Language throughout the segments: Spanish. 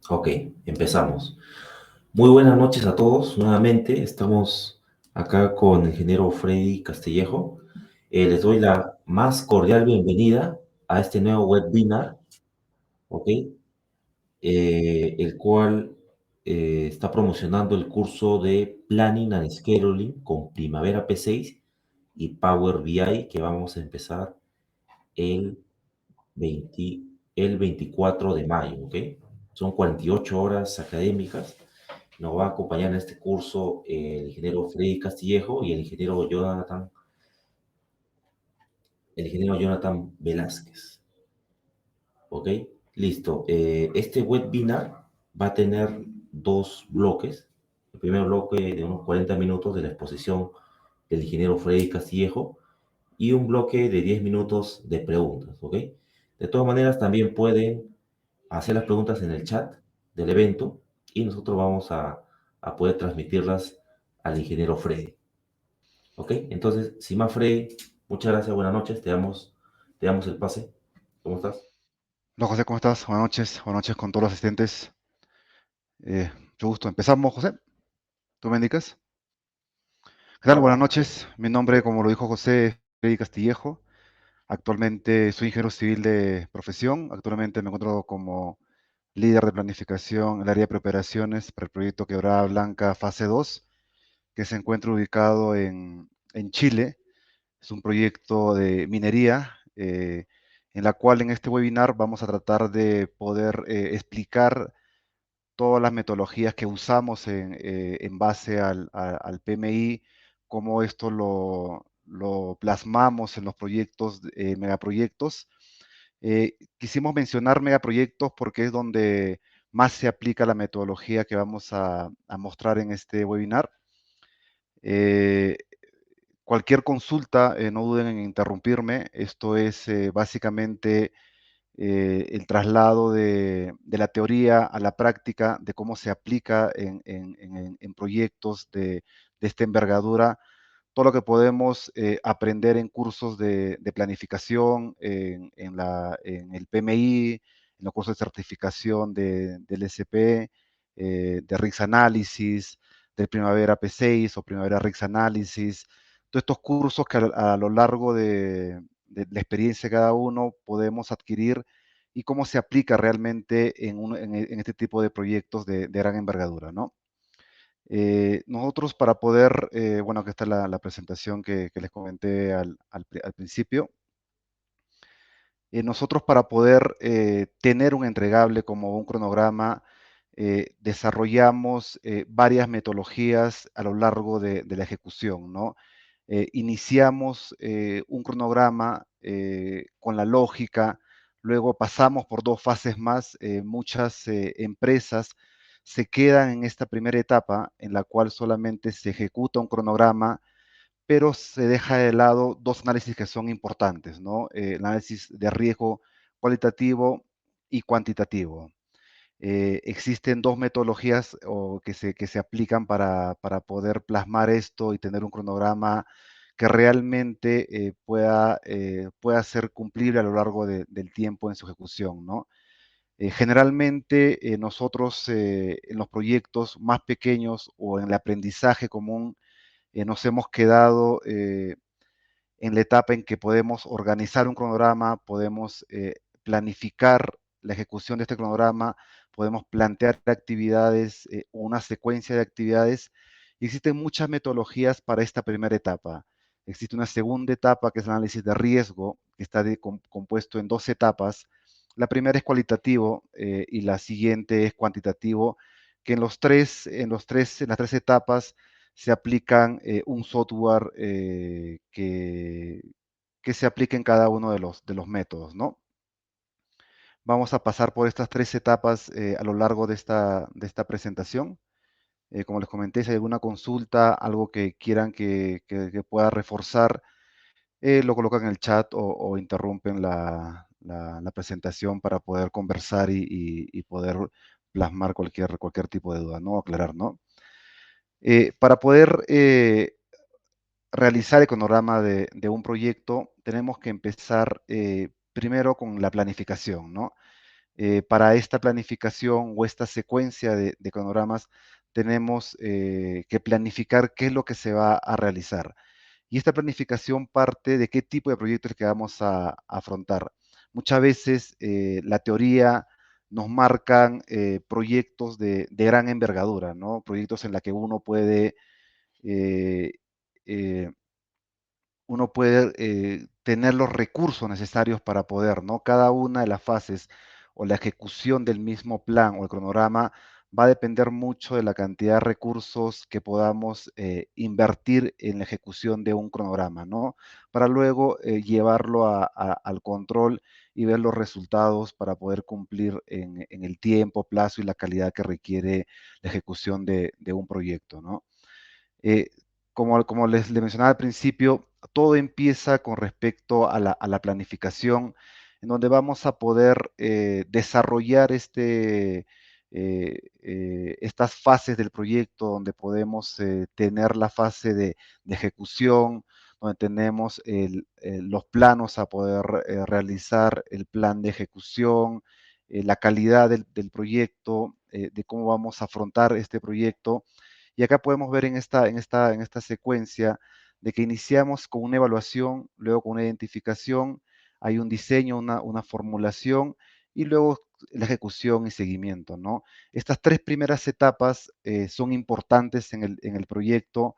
Ok, empezamos. Muy buenas noches a todos. Nuevamente estamos acá con el ingeniero Freddy Castillejo. Les doy la más cordial bienvenida a este nuevo webinar, ¿ok? El cual está promocionando el curso de Planning and Scheduling con Primavera P6 y Power BI que vamos a empezar el 20 el 24 de mayo, ¿ok? Son 48 horas académicas. Nos va a acompañar en este curso el ingeniero Freddy Castillejo y el ingeniero Jonathan el ingeniero Jonathan Velázquez. ¿Ok? Listo. Este webinar va a tener dos bloques. El primer bloque de unos 40 minutos de la exposición del ingeniero Freddy Castillejo y un bloque de 10 minutos de preguntas. ¿Ok? De todas maneras, también pueden hacer las preguntas en el chat del evento y nosotros vamos a poder transmitirlas al ingeniero Freddy. ¿Ok? Entonces, sin más, Freddy, muchas gracias, buenas noches, te damos el pase. ¿Cómo estás? Hola José, ¿cómo estás? Buenas noches con todos los asistentes. Mucho gusto. Empezamos, José. ¿Tú me indicas? ¿Qué tal? Buenas Vamos. noches. Mi nombre, como lo dijo José, es Freddy Castillejo. Actualmente soy ingeniero civil de profesión. Actualmente me encuentro como líder de planificación en el área de preoperaciones para el proyecto Quebrada Blanca Fase 2, que se encuentra ubicado en Chile. Es un proyecto de minería, en la cual en este webinar vamos a tratar de poder explicar todas las metodologías que usamos en base al PMI, cómo esto lo plasmamos en los proyectos, megaproyectos. Quisimos mencionar megaproyectos porque es donde más se aplica la metodología que vamos a mostrar en este webinar. Eh, Cualquier consulta, no duden en interrumpirme. Esto es básicamente el traslado de la teoría a la práctica, de cómo se aplica en proyectos de esta envergadura, todo lo que podemos aprender en cursos de planificación, en el PMI, en los cursos de certificación del SP, de RIX Análisis, del Primavera P6 o Primavera RIX Análisis, todos estos cursos que a lo largo de la experiencia de cada uno podemos adquirir y cómo se aplica realmente en este tipo de proyectos de gran envergadura, ¿no? Nosotros para poder, bueno, aquí está la presentación que les comenté al principio. Nosotros para poder tener un entregable como un cronograma, desarrollamos varias metodologías a lo largo de la ejecución, ¿no? Iniciamos un cronograma con la lógica, luego pasamos por dos fases más. Muchas empresas se quedan en esta primera etapa en la cual solamente se ejecuta un cronograma, pero se deja de lado dos análisis que son importantes, ¿no? El análisis de riesgo cualitativo y cuantitativo. Existen dos metodologías que se aplican para poder plasmar esto y tener un cronograma que realmente pueda ser cumplible a lo largo del tiempo en su ejecución, ¿no? Generalmente nosotros en los proyectos más pequeños o en el aprendizaje común nos hemos quedado en la etapa en que podemos organizar un cronograma, podemos planificar la ejecución de este cronograma, podemos plantear actividades, una secuencia de actividades. Y existen muchas metodologías para esta primera etapa. Existe una segunda etapa que es el análisis de riesgo, que está compuesto en dos etapas. La primera es cualitativo y la siguiente es cuantitativo, que en las tres etapas se aplican un software que se aplique en cada uno de los métodos, ¿no? Vamos a pasar por estas tres etapas a lo largo de esta presentación. Como les comenté, si hay alguna consulta, algo que quieran que pueda reforzar, lo colocan en el chat o interrumpen la presentación para poder conversar y poder plasmar cualquier tipo de duda, ¿no? Aclarar, ¿no? Para poder realizar el cronograma de un proyecto, tenemos que empezar primero con la planificación, ¿no? Para esta planificación o esta secuencia de cronogramas, tenemos que planificar qué es lo que se va a realizar. Y esta planificación parte de qué tipo de proyectos que vamos a afrontar. Muchas veces la teoría nos marcan proyectos de gran envergadura, ¿no? Proyectos en la que eh, eh, uno puede tener los recursos necesarios para poder, ¿no? Cada una de las fases o la ejecución del mismo plan o el cronograma va a depender mucho de la cantidad de recursos que podamos invertir en la ejecución de un cronograma, ¿no? Para luego llevarlo al control y ver los resultados para poder cumplir en el tiempo, plazo y la calidad que requiere la ejecución de un proyecto, ¿no? Eh, como les mencionaba al principio, todo empieza con respecto a la planificación, en donde vamos a poder desarrollar estas fases del proyecto, donde podemos tener la fase de ejecución, donde tenemos los planos a poder realizar, el plan de ejecución, la calidad del proyecto, de cómo vamos a afrontar este proyecto. Y acá podemos ver en esta secuencia de que iniciamos con una evaluación, luego con una identificación, hay un diseño, una formulación y luego la ejecución y seguimiento, ¿no? Estas tres primeras etapas son importantes en el proyecto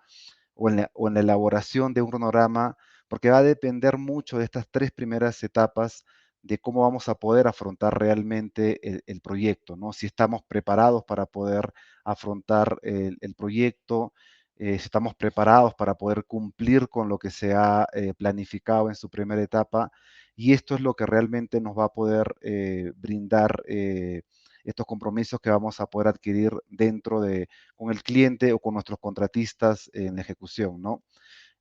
o en la elaboración de un cronograma, porque va a depender mucho de estas tres primeras etapas de cómo vamos a poder afrontar realmente el proyecto, ¿no? Si estamos preparados para poder afrontar el proyecto, si estamos preparados para poder cumplir con lo que se ha planificado en su primera etapa, y esto es lo que realmente nos va a poder brindar estos compromisos que vamos a poder adquirir dentro de, con el cliente o con nuestros contratistas en la ejecución, ¿no?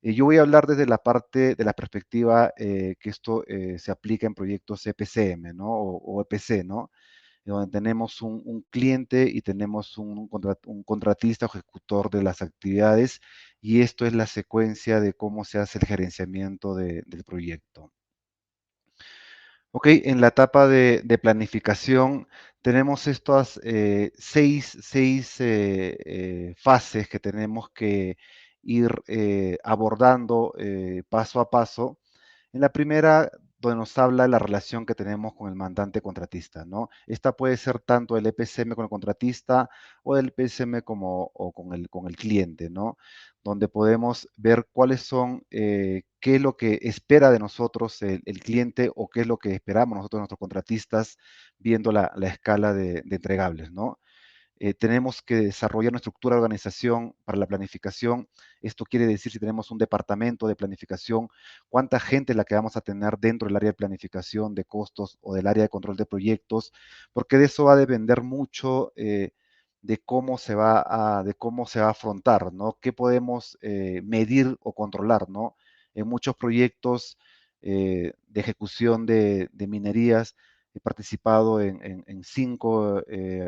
Yo voy a hablar desde la parte de la perspectiva que esto se aplica en proyectos EPCM, ¿no? O EPC, ¿no? Donde tenemos un cliente y tenemos un contratista o ejecutor de las actividades, y esto es la secuencia de cómo se hace el gerenciamiento del proyecto. Ok, en la etapa de planificación tenemos estas seis fases que tenemos que ir abordando paso a paso. En la primera, donde nos habla de la relación que tenemos con el mandante contratista, ¿no? Esta puede ser tanto el EPCM con el contratista o el EPCM o con el cliente, ¿no? Donde podemos ver cuáles son, qué es lo que espera de nosotros el cliente o qué es lo que esperamos nosotros, nuestros contratistas, viendo la escala de entregables, ¿no? Tenemos que desarrollar una estructura de organización para la planificación. Esto quiere decir si tenemos un departamento de planificación, cuánta gente es la que vamos a tener dentro del área de planificación de costos o del área de control de proyectos, porque de eso va a depender mucho de cómo se va a afrontar, ¿no? ¿Qué podemos medir o controlar, ¿no? En muchos proyectos de ejecución de minerías, he participado en cinco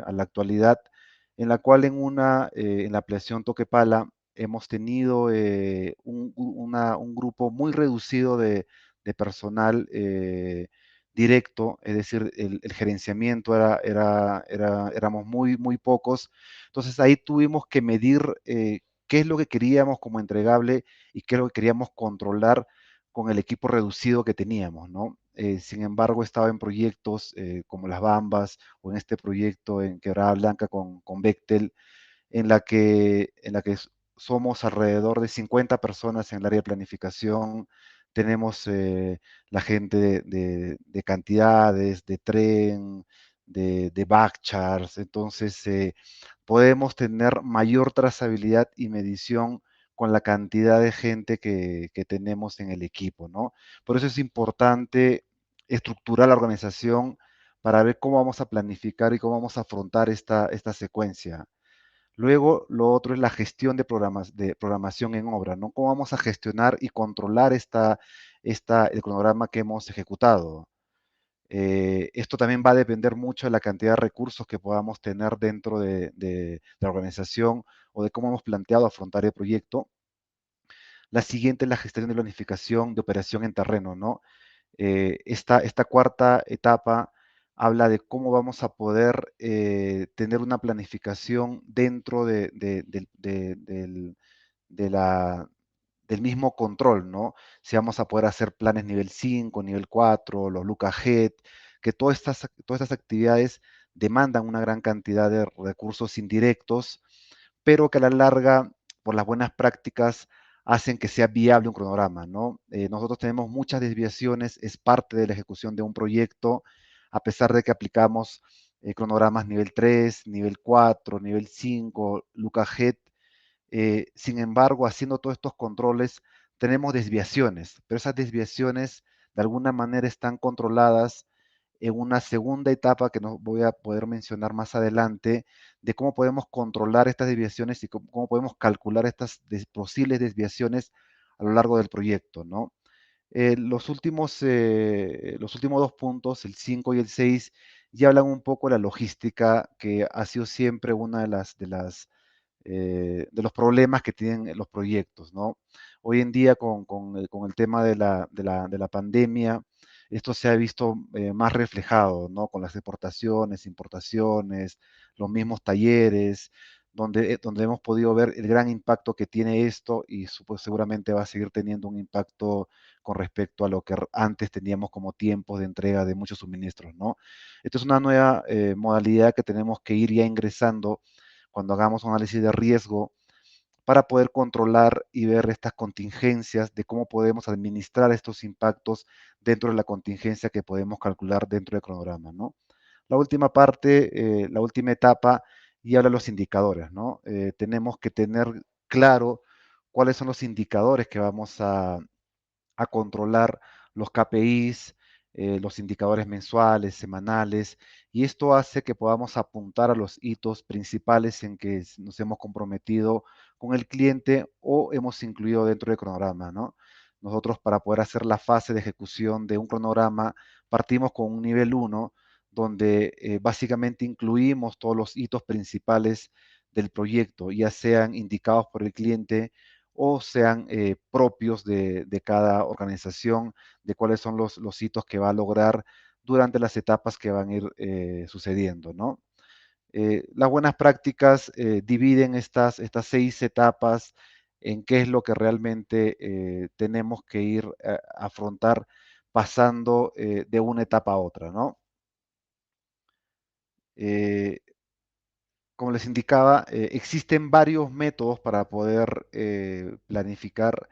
a la actualidad, en la cual en la ampliación Toquepala, hemos tenido un grupo muy reducido de personal directo, es decir, el gerenciamiento éramos muy pocos. Entonces ahí tuvimos que medir qué es lo que queríamos como entregable y qué es lo que queríamos controlar con el equipo reducido que teníamos, ¿no? Sin embargo, estaba en proyectos como Las Bambas o en este proyecto en Quebrada Blanca con Bechtel, en la que somos alrededor de 50 personas en el área de planificación. Tenemos la gente de cantidades, de tren, de backcharts. Entonces, podemos tener mayor trazabilidad y medición con la cantidad de gente que tenemos en el equipo, ¿no? Por eso es importante estructurar la organización para ver cómo vamos a planificar y cómo vamos a afrontar esta secuencia. Luego, lo otro es la gestión de programación en obra, ¿no? ¿Cómo vamos a gestionar y controlar el cronograma que hemos ejecutado? Esto también va a depender mucho de la cantidad de recursos que podamos tener dentro de la organización o de cómo hemos planteado afrontar el proyecto. La siguiente es la gestión de planificación de operación en terreno, ¿no? Esta cuarta etapa habla de cómo vamos a poder tener una planificación dentro de del mismo control, ¿no? Si vamos a poder hacer planes nivel 5, nivel 4, los look ahead, que todas estas actividades demandan una gran cantidad de recursos indirectos, pero que a la larga, por las buenas prácticas, hacen que sea viable un cronograma, ¿no? Nosotros tenemos muchas desviaciones, es parte de la ejecución de un proyecto, a pesar de que aplicamos cronogramas nivel 3, nivel 4, nivel 5, Lucajet. Sin embargo, haciendo todos estos controles, tenemos desviaciones, pero esas desviaciones de alguna manera están controladas en una segunda etapa que no voy a poder mencionar más adelante, de cómo podemos controlar estas desviaciones y cómo podemos calcular estas posibles desviaciones a lo largo del proyecto, ¿no? Los últimos dos puntos, el 5 y el 6, ya hablan un poco de la logística, que ha sido siempre una de los problemas que tienen los proyectos, ¿no? Hoy en día con el tema de la pandemia, esto se ha visto más reflejado, ¿no? Con las exportaciones, importaciones, los mismos talleres, donde hemos podido ver el gran impacto que tiene esto y pues, seguramente va a seguir teniendo un impacto con respecto a lo que antes teníamos como tiempos de entrega de muchos suministros, ¿no? Esto es una nueva modalidad que tenemos que ir ya ingresando cuando hagamos un análisis de riesgo para poder controlar y ver estas contingencias de cómo podemos administrar estos impactos dentro de la contingencia que podemos calcular dentro del cronograma, ¿no? La última parte, la última etapa, y habla de los indicadores, ¿no? Tenemos que tener claro cuáles son los indicadores que vamos a controlar los KPIs, los indicadores mensuales, semanales, y esto hace que podamos apuntar a los hitos principales en que nos hemos comprometido con el cliente o hemos incluido dentro del cronograma, ¿no? Nosotros para poder hacer la fase de ejecución de un cronograma partimos con un nivel uno donde básicamente incluimos todos los hitos principales del proyecto, ya sean indicados por el cliente o sean propios de cada organización, de cuáles son los hitos que va a lograr durante las etapas que van a ir sucediendo, ¿no? Las buenas prácticas dividen estas 6 etapas en qué es lo que realmente tenemos que ir a afrontar pasando de una etapa a otra, ¿no? Eh, Como les indicaba, existen varios métodos para poder planificar,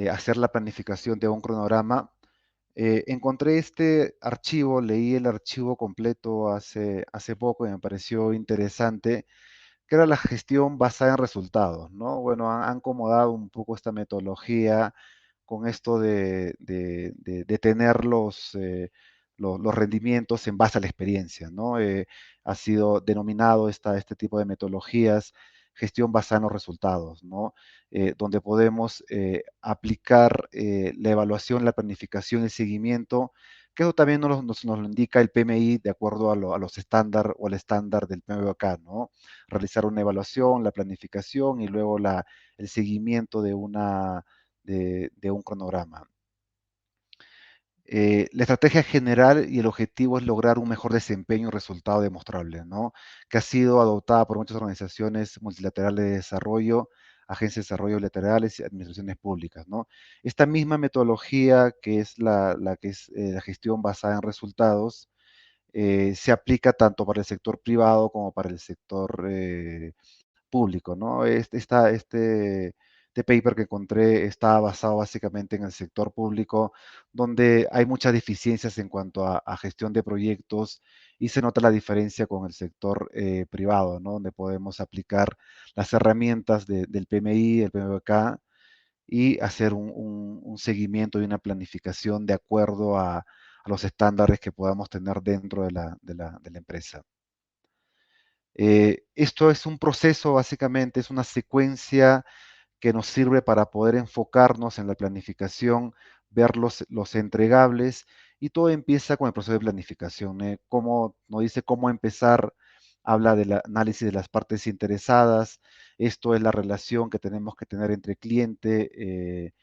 hacer la planificación de un cronograma. Encontré este archivo, leí el archivo completo hace poco y me pareció interesante, que era la gestión basada en resultados, ¿no? Bueno, han acomodado un poco esta metodología con esto de tener los rendimientos en base a la experiencia, ¿no? Ha sido denominado este tipo de metodologías gestión basada en los resultados, ¿no? Donde podemos aplicar la evaluación, la planificación, el seguimiento, que eso también nos lo indica el PMI de acuerdo a los estándares o al estándar del PMBOK, ¿no? Realizar una evaluación, la planificación y luego el seguimiento de un cronograma. La estrategia general y el objetivo es lograr un mejor desempeño y resultado demostrable, ¿no? Que ha sido adoptada por muchas organizaciones multilaterales de desarrollo, agencias de desarrollo bilaterales y administraciones públicas, ¿no? Esta misma metodología que es la gestión basada en resultados, se aplica tanto para el sector privado como para el sector público, ¿no? Este paper que encontré está basado básicamente en el sector público, donde hay muchas deficiencias en cuanto a gestión de proyectos y se nota la diferencia con el sector privado, ¿no? Donde podemos aplicar las herramientas del PMI, el PMBOK y hacer un seguimiento y una planificación de acuerdo a los estándares que podamos tener dentro de la empresa. Esto es un proceso, básicamente, es una secuencia que nos sirve para poder enfocarnos en la planificación, ver los entregables y todo empieza con el proceso de planificación. Como nos dice cómo empezar, habla del análisis de las partes interesadas, esto es la relación que tenemos que tener entre cliente,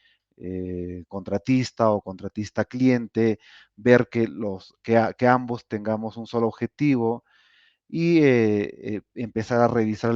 contratista o contratista-cliente, ver que ambos tengamos un solo objetivo y empezar a revisar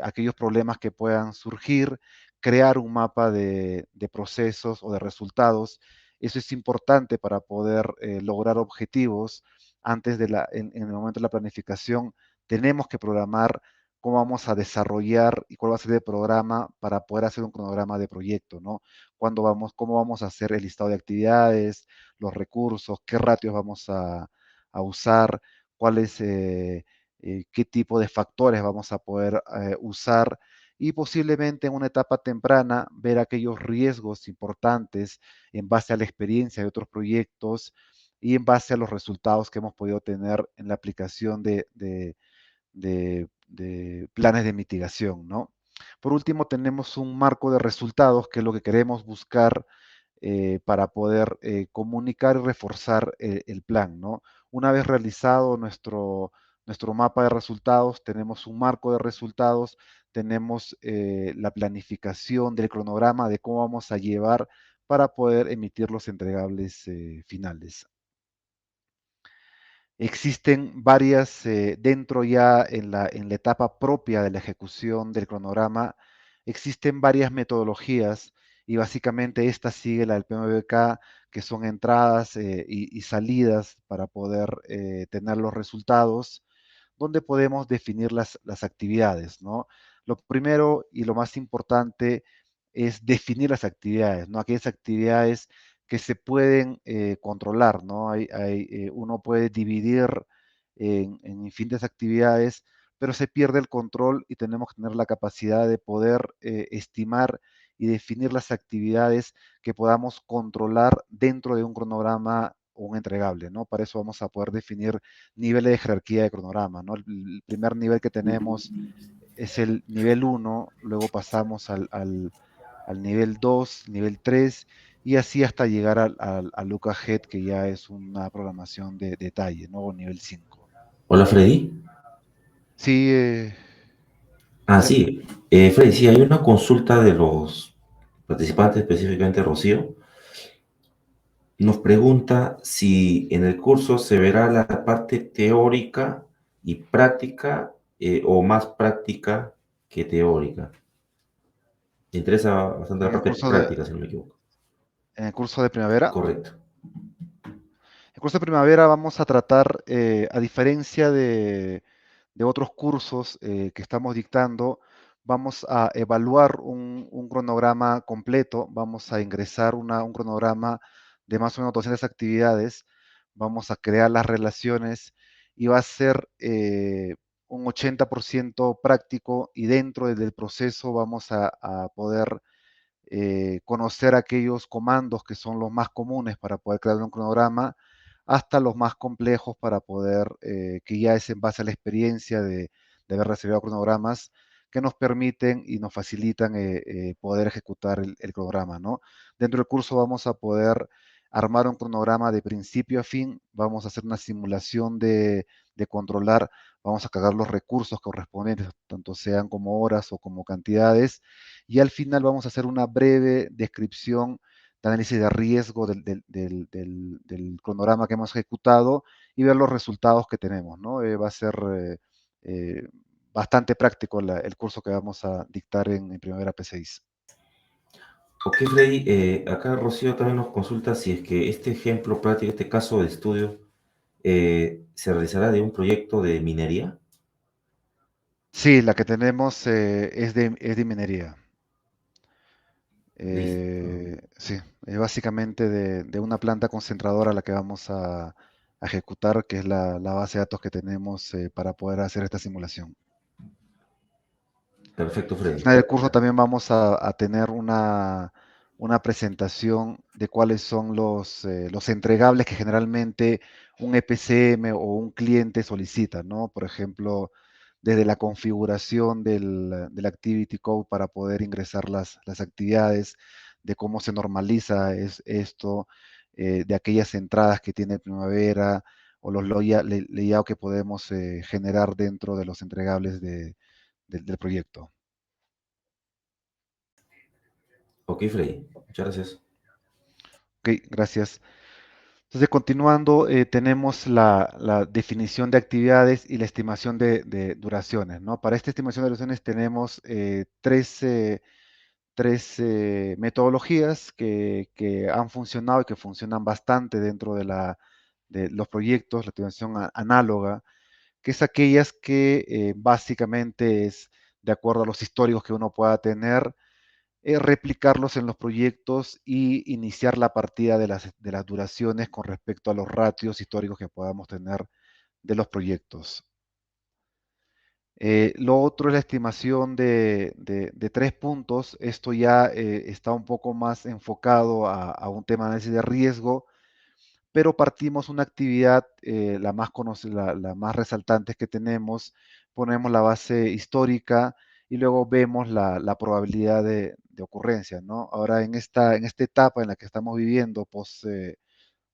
aquellos problemas que puedan surgir, crear un mapa de procesos o de resultados. Eso es importante para poder lograr objetivos antes en el momento de la planificación. Tenemos que programar cómo vamos a desarrollar y cuál va a ser el programa para poder hacer un cronograma de proyecto, ¿no? Cómo vamos a hacer el listado de actividades, los recursos, qué ratios vamos a usar, cuáles qué tipo de factores vamos a poder usar y posiblemente en una etapa temprana ver aquellos riesgos importantes en base a la experiencia de otros proyectos y en base a los resultados que hemos podido tener en la aplicación de planes de mitigación, ¿no? Por último, tenemos un marco de resultados, que es lo que queremos buscar para poder comunicar y reforzar el plan, ¿no? Una vez realizado nuestro mapa de resultados, tenemos un marco de resultados, tenemos la planificación del cronograma de cómo vamos a llevar para poder emitir los entregables finales. Existen varias, dentro ya en la etapa propia de la ejecución del cronograma, existen varias metodologías y básicamente esta sigue la del PMBOK, que son entradas y salidas para poder tener los resultados, donde podemos definir las actividades, ¿no? Lo primero y lo más importante es definir las actividades, ¿no? Aquellas actividades que se pueden controlar, ¿no? Uno puede dividir en infinitas actividades, pero se pierde el control y tenemos que tener la capacidad de poder estimar y definir las actividades que podamos controlar dentro de un cronograma o un entregable, ¿no? Para eso vamos a poder definir niveles de jerarquía de cronograma, ¿no? El primer nivel que tenemos es el nivel 1, luego pasamos al nivel 2, nivel 3, y así hasta llegar al Luca-Head, que ya es una programación de detalle, ¿no? O nivel 5. Hola Freddy. Sí, Ah, José. sí. Freddy, sí, hay una consulta de los participantes, específicamente Rocío. Nos pregunta si en el curso se verá la parte teórica y práctica o más práctica que teórica. Me interesa bastante la En el parte curso de, práctica, si no me equivoco. en el curso de primavera. Correcto. El curso de primavera vamos a tratar, a diferencia de otros cursos que estamos dictando, vamos a evaluar un cronograma completo, vamos a ingresar un cronograma de más o menos 200 actividades, vamos a crear las relaciones y va a ser un 80% práctico y dentro del proceso vamos a poder conocer aquellos comandos que son los más comunes para poder crear un cronograma, hasta los más complejos para poder, que ya es en base a la experiencia de haber recibido cronogramas, que nos permiten y nos facilitan poder ejecutar el cronograma, ¿no? Dentro del curso vamos a poder armar un cronograma de principio a fin, vamos a hacer una simulación de controlar, vamos a cargar los recursos correspondientes, tanto sean como horas o como cantidades, y al final vamos a hacer una breve descripción de análisis de riesgo del cronograma que hemos ejecutado y ver los resultados que tenemos, ¿no? Va a ser eh, bastante práctico el curso que vamos a dictar en Primavera P6. Ok, Freddy, acá Rocío también nos consulta si es que este ejemplo práctico, este caso de estudio, se realizará de un proyecto de minería. Sí, la que tenemos es de minería. Listo. Sí, es básicamente de una planta concentradora la que vamos a ejecutar, que es la base de datos que tenemos para poder hacer esta simulación. Perfecto, Al Freddy. final del curso también vamos a tener una presentación de cuáles son los entregables que generalmente un EPCM o un cliente solicita, ¿no? Por ejemplo, desde la configuración del Activity Code para poder ingresar las actividades, de cómo se normaliza esto, de aquellas entradas que tiene Primavera o los layout que podemos generar dentro de los entregables del proyecto. Ok, Freddy. Muchas gracias. Ok, gracias. Entonces, continuando, tenemos la definición de actividades y la estimación de duraciones, ¿no? Para esta estimación de duraciones tenemos tres metodologías que han funcionado y que funcionan bastante dentro de los proyectos, la estimación análoga, que es aquellas que básicamente es de acuerdo a los históricos que uno pueda tener, replicarlos en los proyectos y iniciar la partida de las duraciones con respecto a los ratios históricos que podamos tener de los proyectos. Lo otro es la estimación de 3 puntos. Esto ya está un poco más enfocado a un tema de análisis de riesgo, pero partimos una actividad, la más conocida, la más resaltante que tenemos, ponemos la base histórica y luego vemos la probabilidad de ocurrencia, ¿no? Ahora, en esta etapa en la que estamos viviendo, de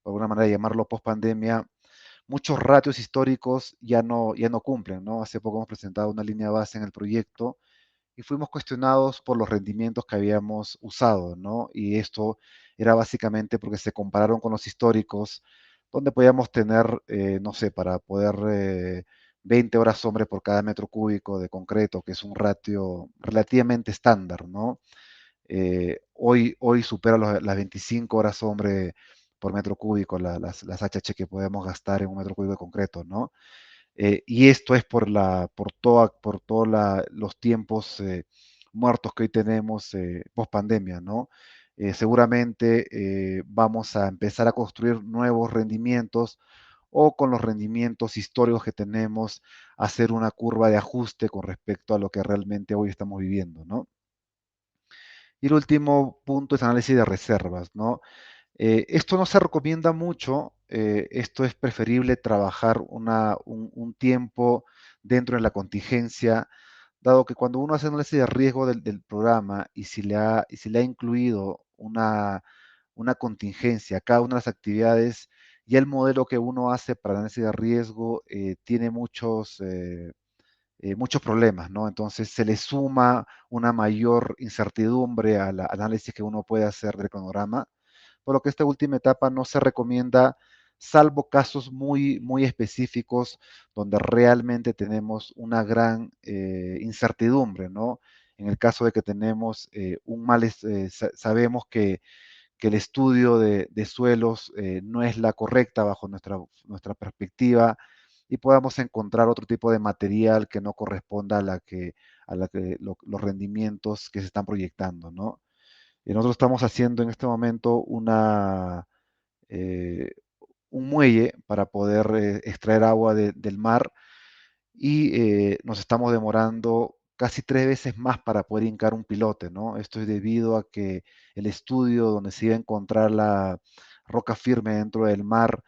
alguna manera llamarlo post pandemia, muchos ratios históricos ya no cumplen, ¿no? Hace poco hemos presentado una línea base en el proyecto y fuimos cuestionados por los rendimientos que habíamos usado, ¿no? Y esto era básicamente porque se compararon con los históricos, donde podíamos tener, no sé, para poder 20 horas hombre por cada metro cúbico de concreto, que es un ratio relativamente estándar, ¿no? Hoy supera las 25 horas hombre por metro cúbico, las HH que podemos gastar en un metro cúbico de concreto, ¿no? Y esto es por los tiempos muertos que hoy tenemos post pandemia, ¿no? Seguramente vamos a empezar a construir nuevos rendimientos o con los rendimientos históricos que tenemos, hacer una curva de ajuste con respecto a lo que realmente hoy estamos viviendo, ¿no? Y el último punto es análisis de reservas, ¿no? Esto no se recomienda mucho, esto es preferible trabajar un tiempo dentro de la contingencia, dado que cuando uno hace análisis de riesgo del programa y si le ha incluido una contingencia a cada una de las actividades, ya el modelo que uno hace para análisis de riesgo tiene muchos problemas, ¿no? Entonces se le suma una mayor incertidumbre al análisis que uno puede hacer del cronograma, por lo que esta última etapa no se recomienda, salvo casos muy, muy específicos donde realmente tenemos una gran incertidumbre, ¿no? En el caso de que tenemos sabemos que el estudio de suelos no es la correcta bajo nuestra perspectiva y podamos encontrar otro tipo de material que no corresponda los rendimientos que se están proyectando, ¿no? Y nosotros estamos haciendo en este momento eh, un muelle para poder extraer agua del mar y nos estamos demorando casi 3 veces más para poder hincar un pilote, ¿no? Esto es debido a que el estudio donde se iba a encontrar la roca firme dentro del mar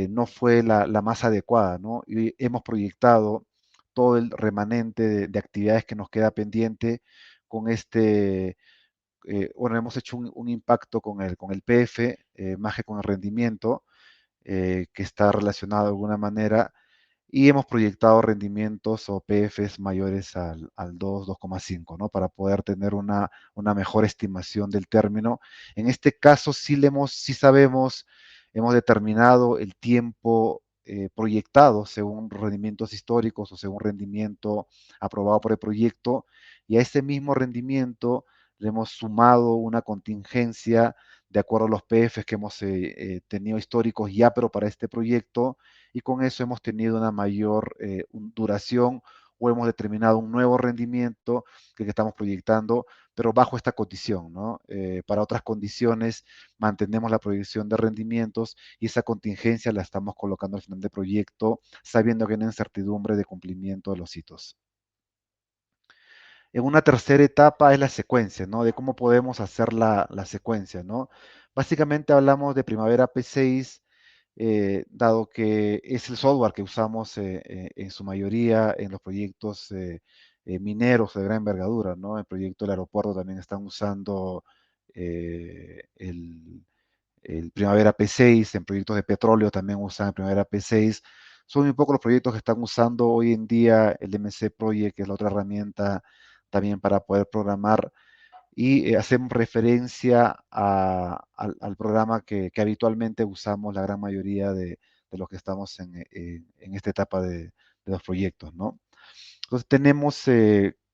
no fue la más adecuada, ¿no? Y hemos proyectado todo el remanente de actividades que nos queda pendiente con bueno, hemos hecho un impacto con el PF, más que con el rendimiento, que está relacionado de alguna manera, y hemos proyectado rendimientos o PFs mayores al 2, 2,5, ¿no? Para poder tener una mejor estimación del término. En este caso sí sabemos, hemos determinado el tiempo proyectado según rendimientos históricos o según rendimiento aprobado por el proyecto, y a ese mismo rendimiento le hemos sumado una contingencia de acuerdo a los PFs que hemos tenido históricos ya, pero para este proyecto, y con eso hemos tenido una mayor duración o hemos determinado un nuevo rendimiento que estamos proyectando, pero bajo esta condición, ¿no? Para otras condiciones mantenemos la proyección de rendimientos y esa contingencia la estamos colocando al final del proyecto, sabiendo que hay una incertidumbre de cumplimiento de los hitos. En una tercera etapa es la secuencia, ¿no? De cómo podemos hacer la secuencia, ¿no? Básicamente hablamos de Primavera P6, dado que es el software que usamos en su mayoría en los proyectos mineros de gran envergadura, ¿no? El proyecto del aeropuerto también están usando el Primavera P6, en proyectos de petróleo también usan el Primavera P6. Son un poco los proyectos que están usando hoy en día el MC Project, que es la otra herramienta también para poder programar, y hacemos referencia al programa que habitualmente usamos la gran mayoría de los que estamos en esta etapa de los proyectos, ¿no? Entonces tenemos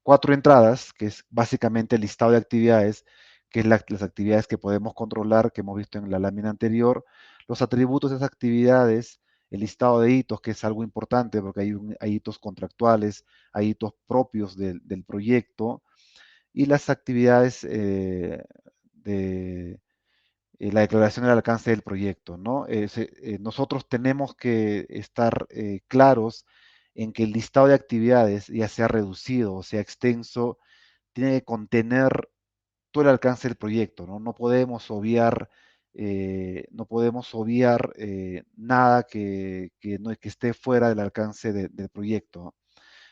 4 entradas, que es básicamente el listado de actividades, que es las actividades que podemos controlar, que hemos visto en la lámina anterior, los atributos de esas actividades, el listado de hitos, que es algo importante porque hay hitos contractuales, hay hitos propios del proyecto, y las actividades de la declaración del alcance del proyecto, ¿no? Nosotros tenemos que estar claros en que el listado de actividades, ya sea reducido o sea extenso, tiene que contener todo el alcance del proyecto, ¿no? No podemos obviar nada que esté fuera del alcance del proyecto.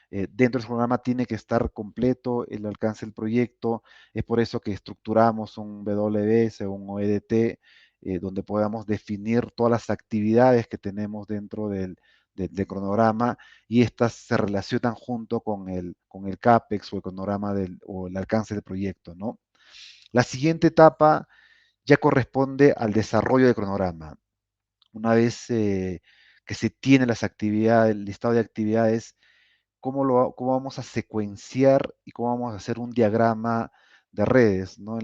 Dentro del programa tiene que estar completo el alcance del proyecto. Es por eso que estructuramos un WS o un OEDT, donde podamos definir todas las actividades que tenemos dentro del cronograma, y estas se relacionan junto con el CAPEX o el cronograma o el alcance del proyecto, ¿no? La siguiente etapa ya corresponde al desarrollo del cronograma. Una vez que se tiene las actividades, el listado de actividades, cómo vamos a secuenciar y cómo vamos a hacer un diagrama de redes, ¿no?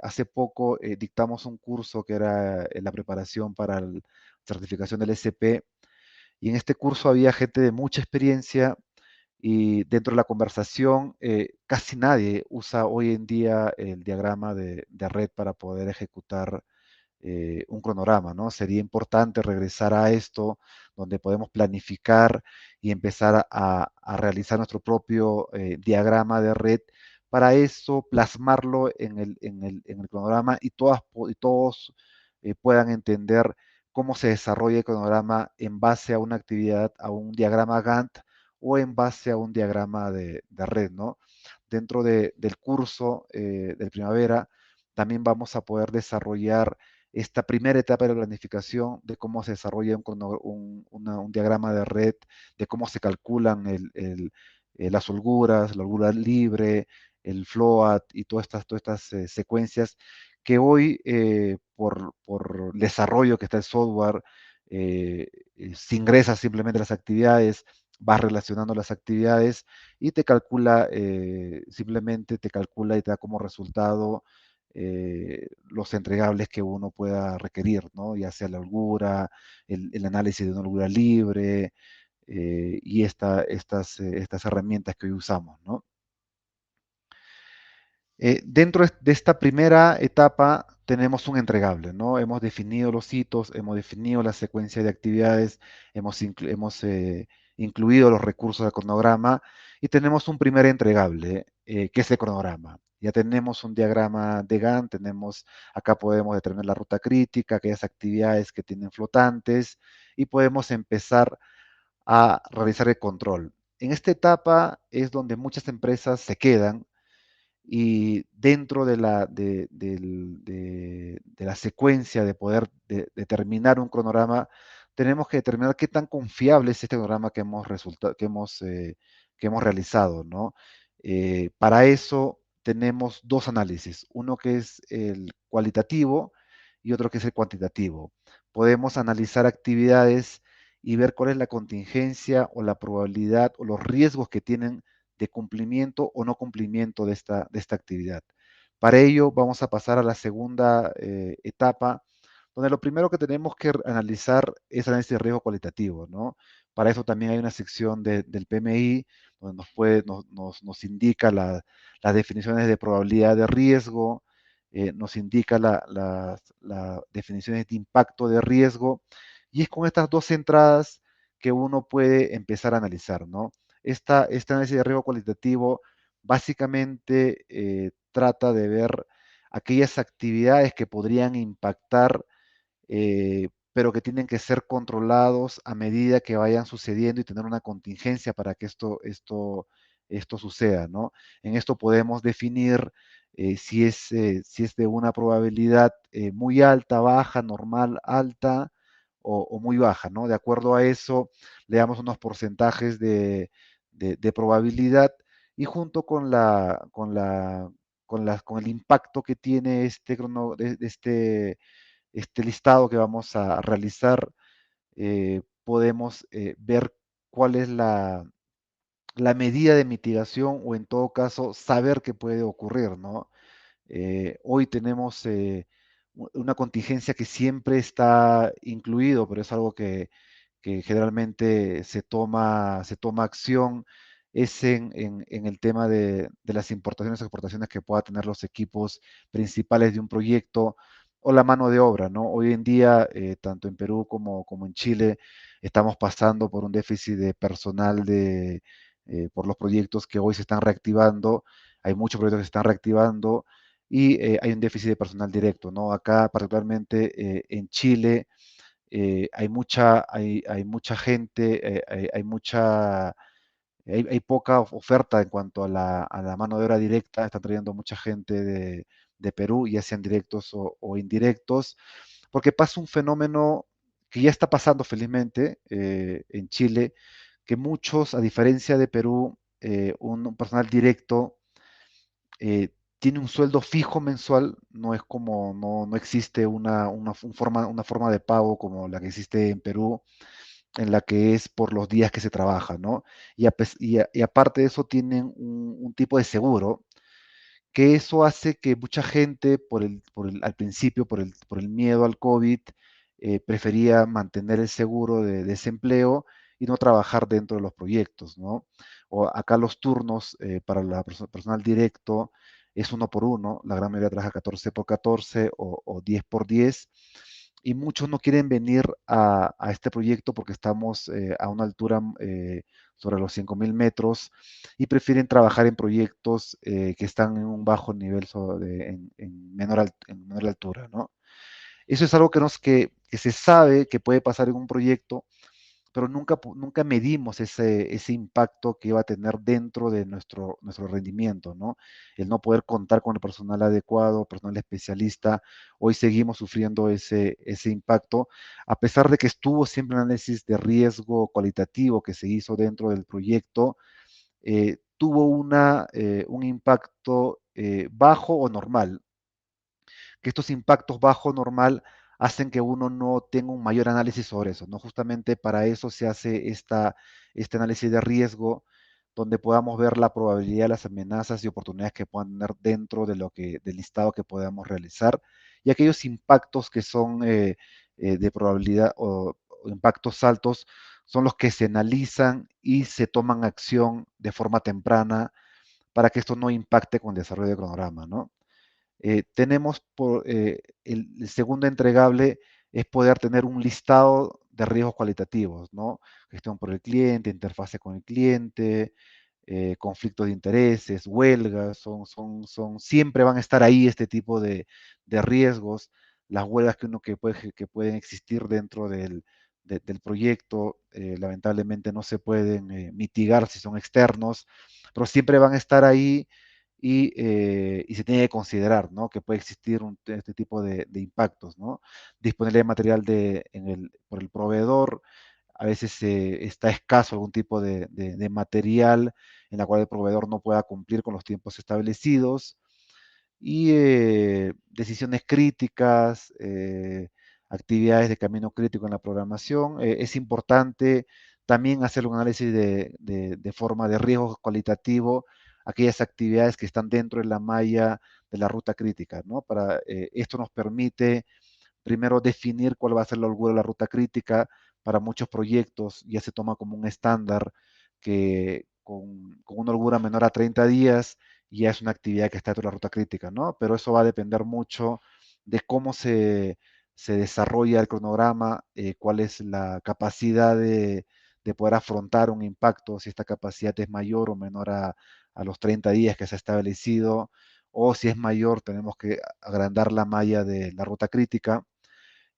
Hace poco dictamos un curso que era la preparación para la certificación del SP, y en este curso había gente de mucha experiencia, y dentro de la conversación casi nadie usa hoy en día el diagrama de red para poder ejecutar un cronograma, ¿no? Sería importante regresar a esto, donde podemos planificar y empezar a realizar nuestro propio diagrama de red. Para eso, plasmarlo en el cronograma, y todos puedan entender cómo se desarrolla el cronograma en base a una actividad, a un diagrama Gantt, o en base a un diagrama de red, ¿no? Dentro del curso de primavera, también vamos a poder desarrollar esta primera etapa de la planificación, de cómo se desarrolla un diagrama de red, de cómo se calculan las holguras, la holgura libre, el float y todas estas secuencias que hoy, por el desarrollo que está el software, se ingresa simplemente las actividades, vas relacionando las actividades y te calcula, simplemente te calcula y te da como resultado los entregables que uno pueda requerir, ¿no? Ya sea la holgura, el análisis de una holgura libre, y estas herramientas que hoy usamos, ¿no? Dentro de esta primera etapa tenemos un entregable, ¿no? Hemos definido los hitos, hemos definido la secuencia de actividades, hemos incluido los recursos del cronograma, y tenemos un primer entregable, que es el cronograma. Ya tenemos un diagrama de Gantt, acá podemos determinar la ruta crítica, aquellas actividades que tienen flotantes, y podemos empezar a realizar el control. En esta etapa es donde muchas empresas se quedan, y dentro de la secuencia de poder determinar un cronograma, tenemos que determinar qué tan confiable es este cronograma que hemos realizado, ¿no? Para eso tenemos dos análisis, uno que es el cualitativo y otro que es el cuantitativo. Podemos analizar actividades y ver cuál es la contingencia o la probabilidad o los riesgos que tienen de cumplimiento o no cumplimiento de esta actividad. Para ello vamos a pasar a la segunda etapa, donde lo primero que tenemos que analizar es análisis de riesgo cualitativo, ¿no? Para eso también hay una sección del PMI, donde nos indica las definiciones de probabilidad de riesgo, nos indica las definiciones de impacto de riesgo, y es con estas dos entradas que uno puede empezar a analizar, ¿no? Este análisis de riesgo cualitativo básicamente trata de ver aquellas actividades que podrían impactar, pero que tienen que ser controlados a medida que vayan sucediendo, y tener una contingencia para que esto suceda, ¿no? En esto podemos definir si es de una probabilidad muy alta, baja, normal, alta o muy baja, ¿no? De acuerdo a eso, le damos unos porcentajes de probabilidad, y junto con el impacto que tiene este listado que vamos a realizar, podemos ver cuál es la medida de mitigación, o en todo caso saber qué puede ocurrir, ¿no? Hoy tenemos una contingencia que siempre está incluido, pero es algo que generalmente se toma acción, es en el tema de las importaciones y exportaciones que pueda tener los equipos principales de un proyecto, o la mano de obra, ¿no? Hoy en día, tanto en Perú como en Chile, estamos pasando por un déficit de personal por los proyectos que hoy se están reactivando, hay muchos proyectos que se están reactivando y hay un déficit de personal directo, ¿no? Acá, particularmente en Chile, hay mucha gente, hay poca oferta en cuanto a la mano de obra directa, están trayendo mucha gente de Perú, ya sean directos o indirectos, porque pasa un fenómeno que ya está pasando felizmente en Chile, que muchos, a diferencia de Perú, un personal directo tiene un sueldo fijo mensual, no es como, no existe una forma de pago como la que existe en Perú, en la que es por los días que se trabaja, ¿no? Y aparte de eso tienen un tipo de seguro, que eso hace que mucha gente, al principio, por el miedo al COVID, prefería mantener el seguro de desempleo y no trabajar dentro de los proyectos, ¿no? O acá los turnos para la personal directo es uno por uno, la gran mayoría trabaja 14 por 14 o 10 por 10, y muchos no quieren venir a este proyecto porque estamos a una altura sobre los 5.000 metros y prefieren trabajar en proyectos que están en un bajo nivel, en menor altura, ¿no? Eso es algo que se sabe que puede pasar en un proyecto, pero nunca medimos ese impacto que iba a tener dentro de nuestro rendimiento, ¿no? El no poder contar con el personal adecuado, personal especialista, hoy seguimos sufriendo ese impacto, a pesar de que estuvo siempre un análisis de riesgo cualitativo que se hizo dentro del proyecto, tuvo un impacto bajo o normal, que estos impactos bajo normal hacen que uno no tenga un mayor análisis sobre eso, ¿no? Justamente para eso se hace este análisis de riesgo, donde podamos ver la probabilidad de las amenazas y oportunidades que puedan tener dentro del listado que podamos realizar, y aquellos impactos que son de probabilidad o impactos altos son los que se analizan y se toman acción de forma temprana para que esto no impacte con el desarrollo del cronograma, ¿no? Tenemos el segundo entregable es poder tener un listado de riesgos cualitativos, ¿no? Gestión por el cliente, interfase con el cliente, conflictos de intereses, huelgas, siempre van a estar ahí este tipo de riesgos, las huelgas que pueden existir dentro del proyecto, lamentablemente no se pueden mitigar si son externos, pero siempre van a estar ahí y se tiene que considerar, ¿no? Que puede existir este tipo de impactos, ¿no? Disponibilidad de material por el proveedor, a veces está escaso algún tipo de material en la cual el proveedor no pueda cumplir con los tiempos establecidos, y decisiones críticas, actividades de camino crítico en la programación. Es importante también hacer un análisis de forma de riesgo cualitativo, aquellas actividades que están dentro de la malla de la ruta crítica, ¿no? Esto nos permite primero definir cuál va a ser la holgura de la ruta crítica. Para muchos proyectos ya se toma como un estándar que con una holgura menor a 30 días ya es una actividad que está dentro de la ruta crítica, ¿no? Pero eso va a depender mucho de cómo se desarrolla el cronograma, cuál es la capacidad de poder afrontar un impacto, si esta capacidad es mayor o menor a los 30 días que se ha establecido, o si es mayor, tenemos que agrandar la malla de la ruta crítica,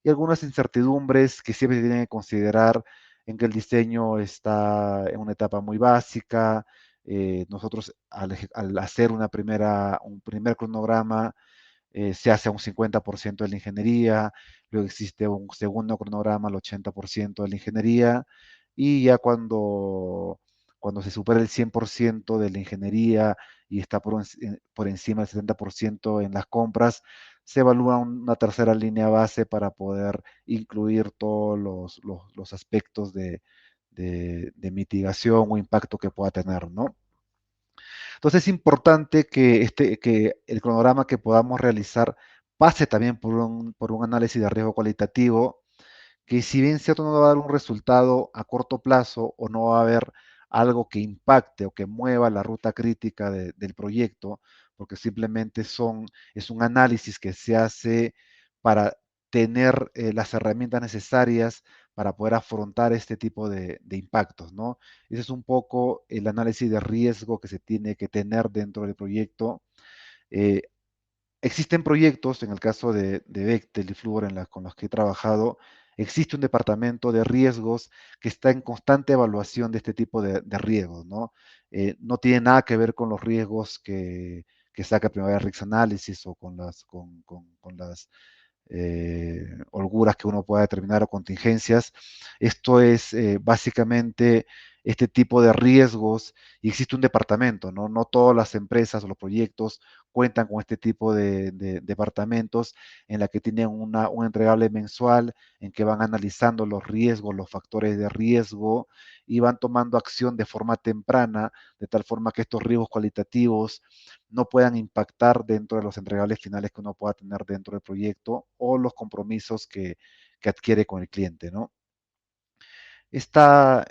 y algunas incertidumbres que siempre se tienen que considerar en que el diseño está en una etapa muy básica. Nosotros al hacer un primer cronograma, se hace a un 50% de la ingeniería, luego existe un segundo cronograma al 80% de la ingeniería, y ya cuando se supera el 100% de la ingeniería y está por encima del 70% en las compras, se evalúa una tercera línea base para poder incluir todos los aspectos de mitigación o impacto que pueda tener, ¿no? Entonces es importante que el cronograma que podamos realizar pase también por un análisis de riesgo cualitativo, que si bien cierto no va a dar un resultado a corto plazo o no va a haber algo que impacte o que mueva la ruta crítica del proyecto, porque simplemente es un análisis que se hace para tener las herramientas necesarias para poder afrontar este tipo de impactos, ¿no? Ese es un poco el análisis de riesgo que se tiene que tener dentro del proyecto. Eh, Existen proyectos, en el caso de Bechtel y Fluor con los que he trabajado, existe un departamento de riesgos que está en constante evaluación de este tipo de riesgos, ¿no? No tiene nada que ver con los riesgos que saca Primavera Risk Analysis o con las holguras que uno pueda determinar o contingencias. Esto es básicamente este tipo de riesgos y existe un departamento, ¿no? No todas las empresas o los proyectos cuentan con este tipo de departamentos en la que tienen un entregable mensual en que van analizando los riesgos, los factores de riesgo y van tomando acción de forma temprana, de tal forma que estos riesgos cualitativos no puedan impactar dentro de los entregables finales que uno pueda tener dentro del proyecto o los compromisos que adquiere con el cliente, ¿no? Esta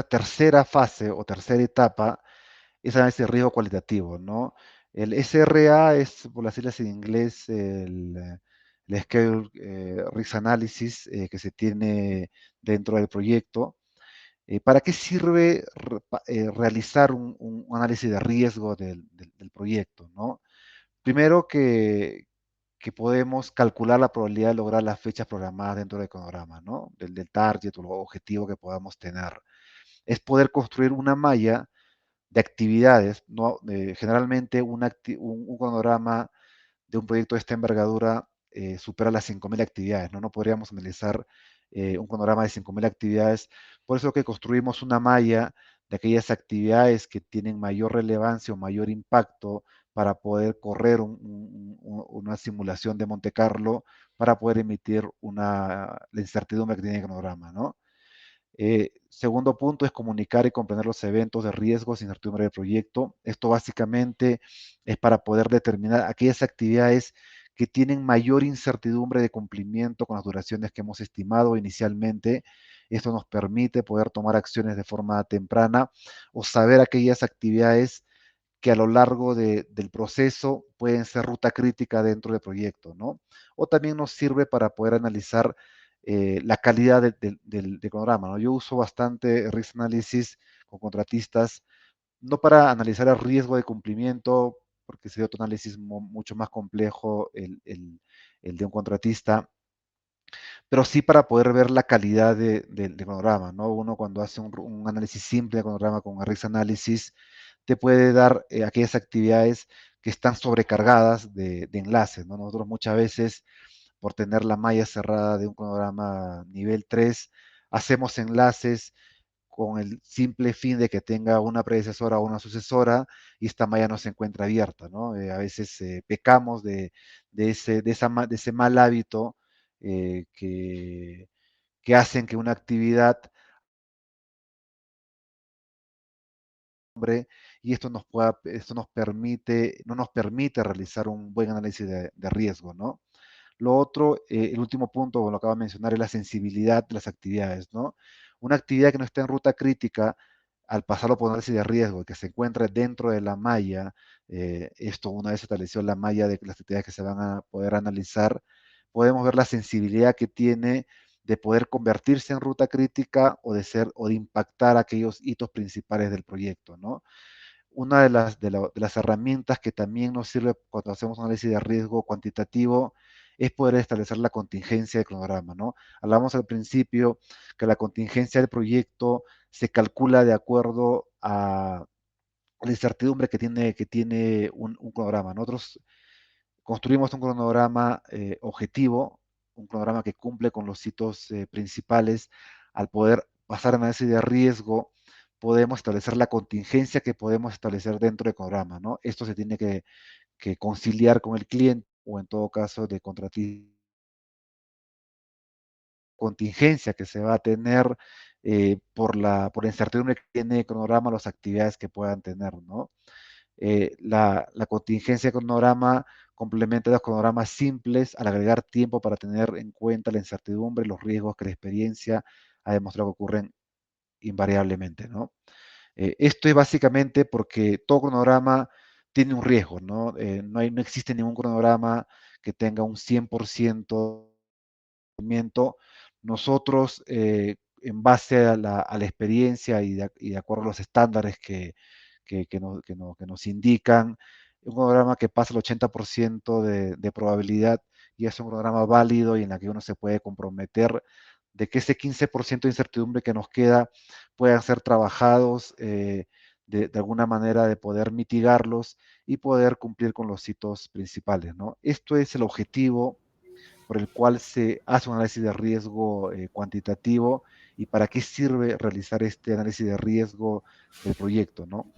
tercera fase o tercera etapa es análisis de riesgo cualitativo, ¿no? El SRA es, por las siglas en inglés, el Schedule Risk Analysis que se tiene dentro del proyecto. ¿Para qué sirve realizar un análisis de riesgo del proyecto, ¿no? Primero que podemos calcular la probabilidad de lograr las fechas programadas dentro del cronograma, ¿no? Del target o el objetivo que podamos tener. Es poder construir una malla de actividades, ¿no? Generalmente un cronograma de un proyecto de esta envergadura supera las 5.000 actividades, ¿no? No podríamos analizar un cronograma de 5.000 actividades, por eso que construimos una malla de aquellas actividades que tienen mayor relevancia o mayor impacto para poder correr una simulación de Monte Carlo para poder emitir la incertidumbre que tiene el cronograma, ¿no? Segundo punto es comunicar y comprender los eventos de riesgos e incertidumbre del proyecto. Esto básicamente es para poder determinar aquellas actividades que tienen mayor incertidumbre de cumplimiento con las duraciones que hemos estimado inicialmente. Esto nos permite poder tomar acciones de forma temprana o saber aquellas actividades que a lo largo del proceso pueden ser ruta crítica dentro del proyecto, ¿no? O también nos sirve para poder analizar la calidad del cronograma, ¿no? Yo uso bastante Risk Analysis con contratistas, no para analizar el riesgo de cumplimiento, porque sería otro análisis mucho más complejo el de un contratista, pero sí para poder ver la calidad del cronograma, ¿no? Uno cuando hace un análisis simple de cronograma con Risk Analysis, te puede dar aquellas actividades que están sobrecargadas de enlaces, ¿no? Nosotros muchas veces, por tener la malla cerrada de un cronograma nivel 3, hacemos enlaces con el simple fin de que tenga una predecesora o una sucesora y esta malla no se encuentra abierta, ¿no? A veces pecamos de ese mal hábito eh, que, que hacen que una actividad y esto no nos permite realizar un buen análisis de riesgo, ¿no? Lo otro, el último punto, lo acabo de mencionar, es la sensibilidad de las actividades, ¿no? Una actividad que no está en ruta crítica, al pasarlo por análisis de riesgo, que se encuentra dentro de la malla, esto una vez estableció la malla de las actividades que se van a poder analizar, podemos ver la sensibilidad que tiene de poder convertirse en ruta crítica o de impactar aquellos hitos principales del proyecto, ¿no? Una de las herramientas que también nos sirve cuando hacemos un análisis de riesgo cuantitativo es poder establecer la contingencia del cronograma, ¿no? Hablamos al principio que la contingencia del proyecto se calcula de acuerdo a la incertidumbre que tiene un cronograma. Nosotros construimos un cronograma objetivo, un cronograma que cumple con los hitos principales. Al poder pasar a análisis de riesgo, podemos establecer la contingencia que podemos establecer dentro del cronograma, ¿no? Esto se tiene que conciliar con el cliente o en todo caso de contratista contingencia que se va a tener por la incertidumbre que tiene el cronograma, las actividades que puedan tener, ¿no? La contingencia de cronograma complementa los cronogramas simples al agregar tiempo para tener en cuenta la incertidumbre y los riesgos que la experiencia ha demostrado que ocurren invariablemente, ¿no? Esto es básicamente porque todo cronograma tiene un riesgo, ¿no? No existe ningún cronograma que tenga un 100% de rendimiento. Nosotros, en base a la experiencia y de acuerdo a los estándares que nos indican, un cronograma que pasa el 80% de probabilidad y es un cronograma válido y en la que uno se puede comprometer de que ese 15% de incertidumbre que nos queda puedan ser trabajados de alguna manera de poder mitigarlos y poder cumplir con los hitos principales, ¿no? Esto es el objetivo por el cual se hace un análisis de riesgo cuantitativo y para qué sirve realizar este análisis de riesgo del proyecto, ¿no?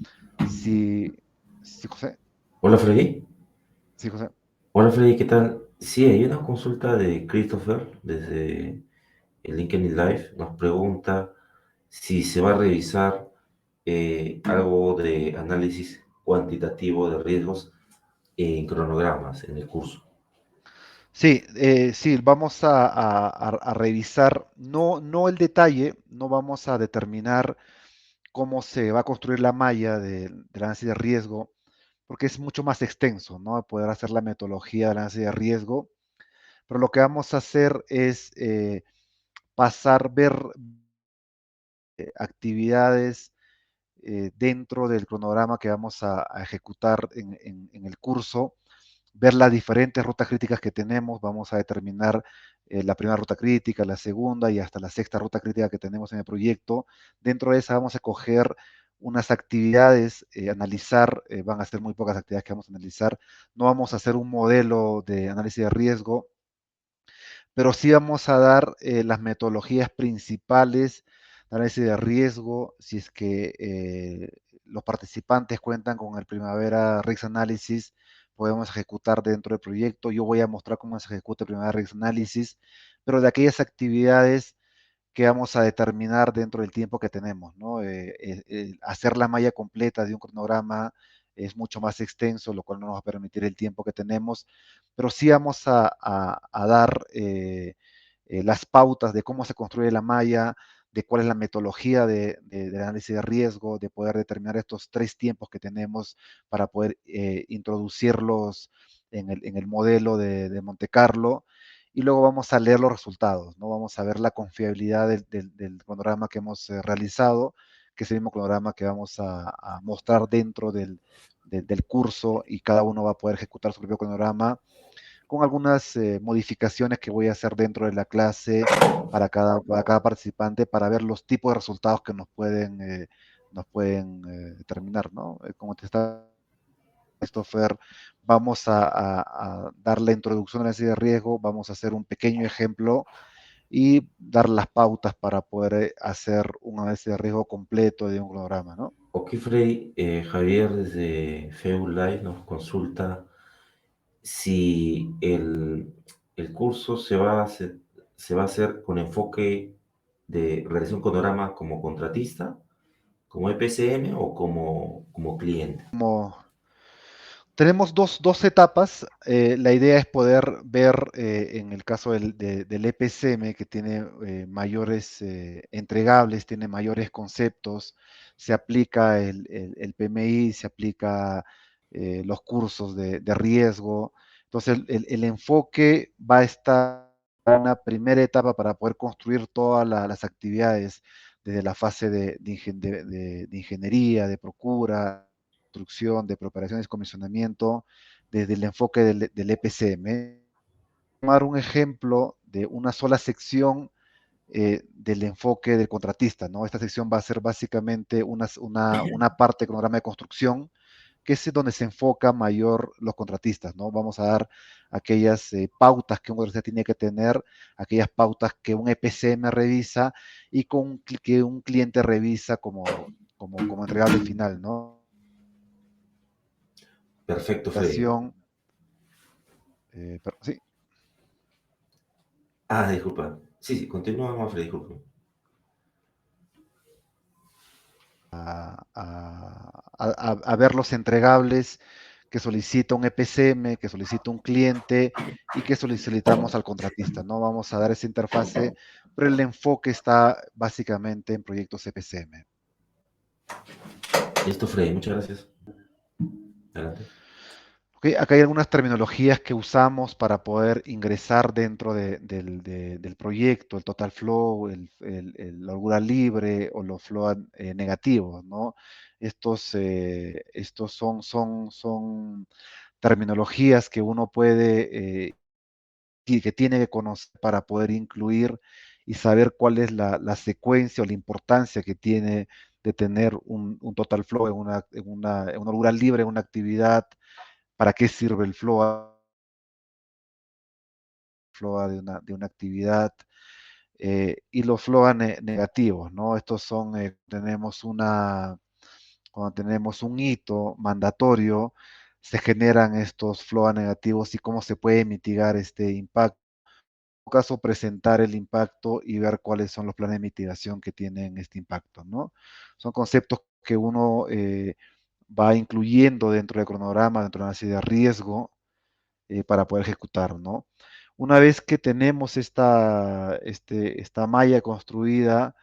Si, si José, Hola Freddy. si José. Hola Freddy, ¿qué tal? Sí, hay una consulta de Christopher desde el LinkedIn Live. Nos pregunta si se va a revisar algo de análisis cuantitativo de riesgos en cronogramas en el curso. Sí, sí, vamos a revisar, no el detalle, no vamos a determinar cómo se va a construir la malla del análisis de riesgo, porque es mucho más extenso, ¿no? Poder hacer la metodología del análisis de riesgo, pero lo que vamos a hacer es ver actividades dentro del cronograma que vamos a ejecutar en el curso, ver las diferentes rutas críticas que tenemos, vamos a determinar la primera ruta crítica, la segunda y hasta la sexta ruta crítica que tenemos en el proyecto. Dentro de esa vamos a coger unas actividades, analizar, van a ser muy pocas actividades que vamos a analizar, no vamos a hacer un modelo de análisis de riesgo, pero sí vamos a dar las metodologías principales de análisis de riesgo, si es que los participantes cuentan con el Primavera Risk Analysis, podemos ejecutar dentro del proyecto. Yo voy a mostrar cómo se ejecuta el Primavera Risk Analysis, pero de aquellas actividades que vamos a determinar dentro del tiempo que tenemos, ¿no? Hacer la malla completa de un cronograma es mucho más extenso, lo cual no nos va a permitir el tiempo que tenemos, pero sí vamos a dar las pautas de cómo se construye la malla, de cuál es la metodología de análisis de riesgo, de poder determinar estos tres tiempos que tenemos para poder introducirlos en el modelo de Monte Carlo y luego vamos a leer los resultados, ¿no? Vamos a ver la confiabilidad del cronograma que hemos realizado, que es el mismo cronograma que vamos a mostrar dentro del curso y cada uno va a poder ejecutar su propio cronograma con algunas modificaciones que voy a hacer dentro de la clase para cada participante para ver los tipos de resultados que nos pueden determinar, ¿no? Como te está Christopher, vamos a dar la introducción a la análisis de riesgo, vamos a hacer un pequeño ejemplo y dar las pautas para poder hacer un análisis de riesgo completo de un cronograma, ¿no? Ok Freddy, Javier desde FEU Live nos consulta si el curso se va a hacer con enfoque de realización cronograma como contratista, como EPCM o como cliente. Como tenemos dos etapas. La idea es poder ver, en el caso del EPCM, que tiene mayores entregables, tiene mayores conceptos, se aplica el PMI, se aplica los cursos de riesgo. Entonces, el enfoque va a estar en una primera etapa para poder construir todas las actividades desde la fase de ingeniería, de procura, construcción, de preparaciones y comisionamiento, desde el enfoque del EPCM. Tomar un ejemplo de una sola sección del enfoque del contratista, ¿no? Esta sección va a ser básicamente una parte del cronograma de construcción, que es donde se enfoca mayor los contratistas, ¿no? Vamos a dar aquellas pautas que un contratista tiene que tener, aquellas pautas que un EPCM revisa y que un cliente revisa como entregable final, ¿no? Perfecto, Freddy. Sí, Ah, disculpa. Sí, sí, continúa más, Freddy, disculpa. a ver los entregables que solicita un EPCM, que solicita un cliente y que solicitamos al contratista, ¿no? Vamos a dar esa interfase, pero el enfoque está básicamente en proyectos EPCM. Listo, Freddy, muchas gracias. Adelante. Ok, acá hay algunas terminologías que usamos para poder ingresar dentro del proyecto, el total flow, la holgura libre o los flow negativos, ¿no? Estos son terminologías que uno puede y que tiene que conocer para poder incluir y saber cuál es la secuencia o la importancia que tiene de tener un total flow en una holgura libre, en una actividad, para qué sirve el flow de una actividad, y los flow negativos, ¿no? Estos son, cuando tenemos un hito mandatorio, se generan estos flow negativos y cómo se puede mitigar este impacto. En todo caso, presentar el impacto y ver cuáles son los planes de mitigación que tienen este impacto, ¿no? Son conceptos que uno va incluyendo dentro del cronograma, dentro de una serie de riesgo, para poder ejecutar, ¿no? Una vez que tenemos esta malla construida,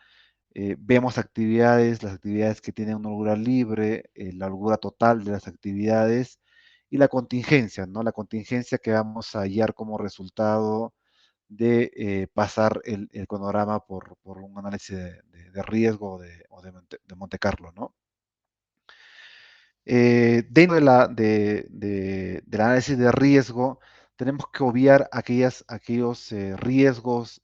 vemos las actividades que tienen una holgura libre, la holgura total de las actividades y la contingencia, ¿no? La contingencia que vamos a hallar como resultado de pasar el cronograma por un análisis de riesgo o de Monte Carlo, ¿no? Dentro del análisis de riesgo, tenemos que obviar aquellos riesgos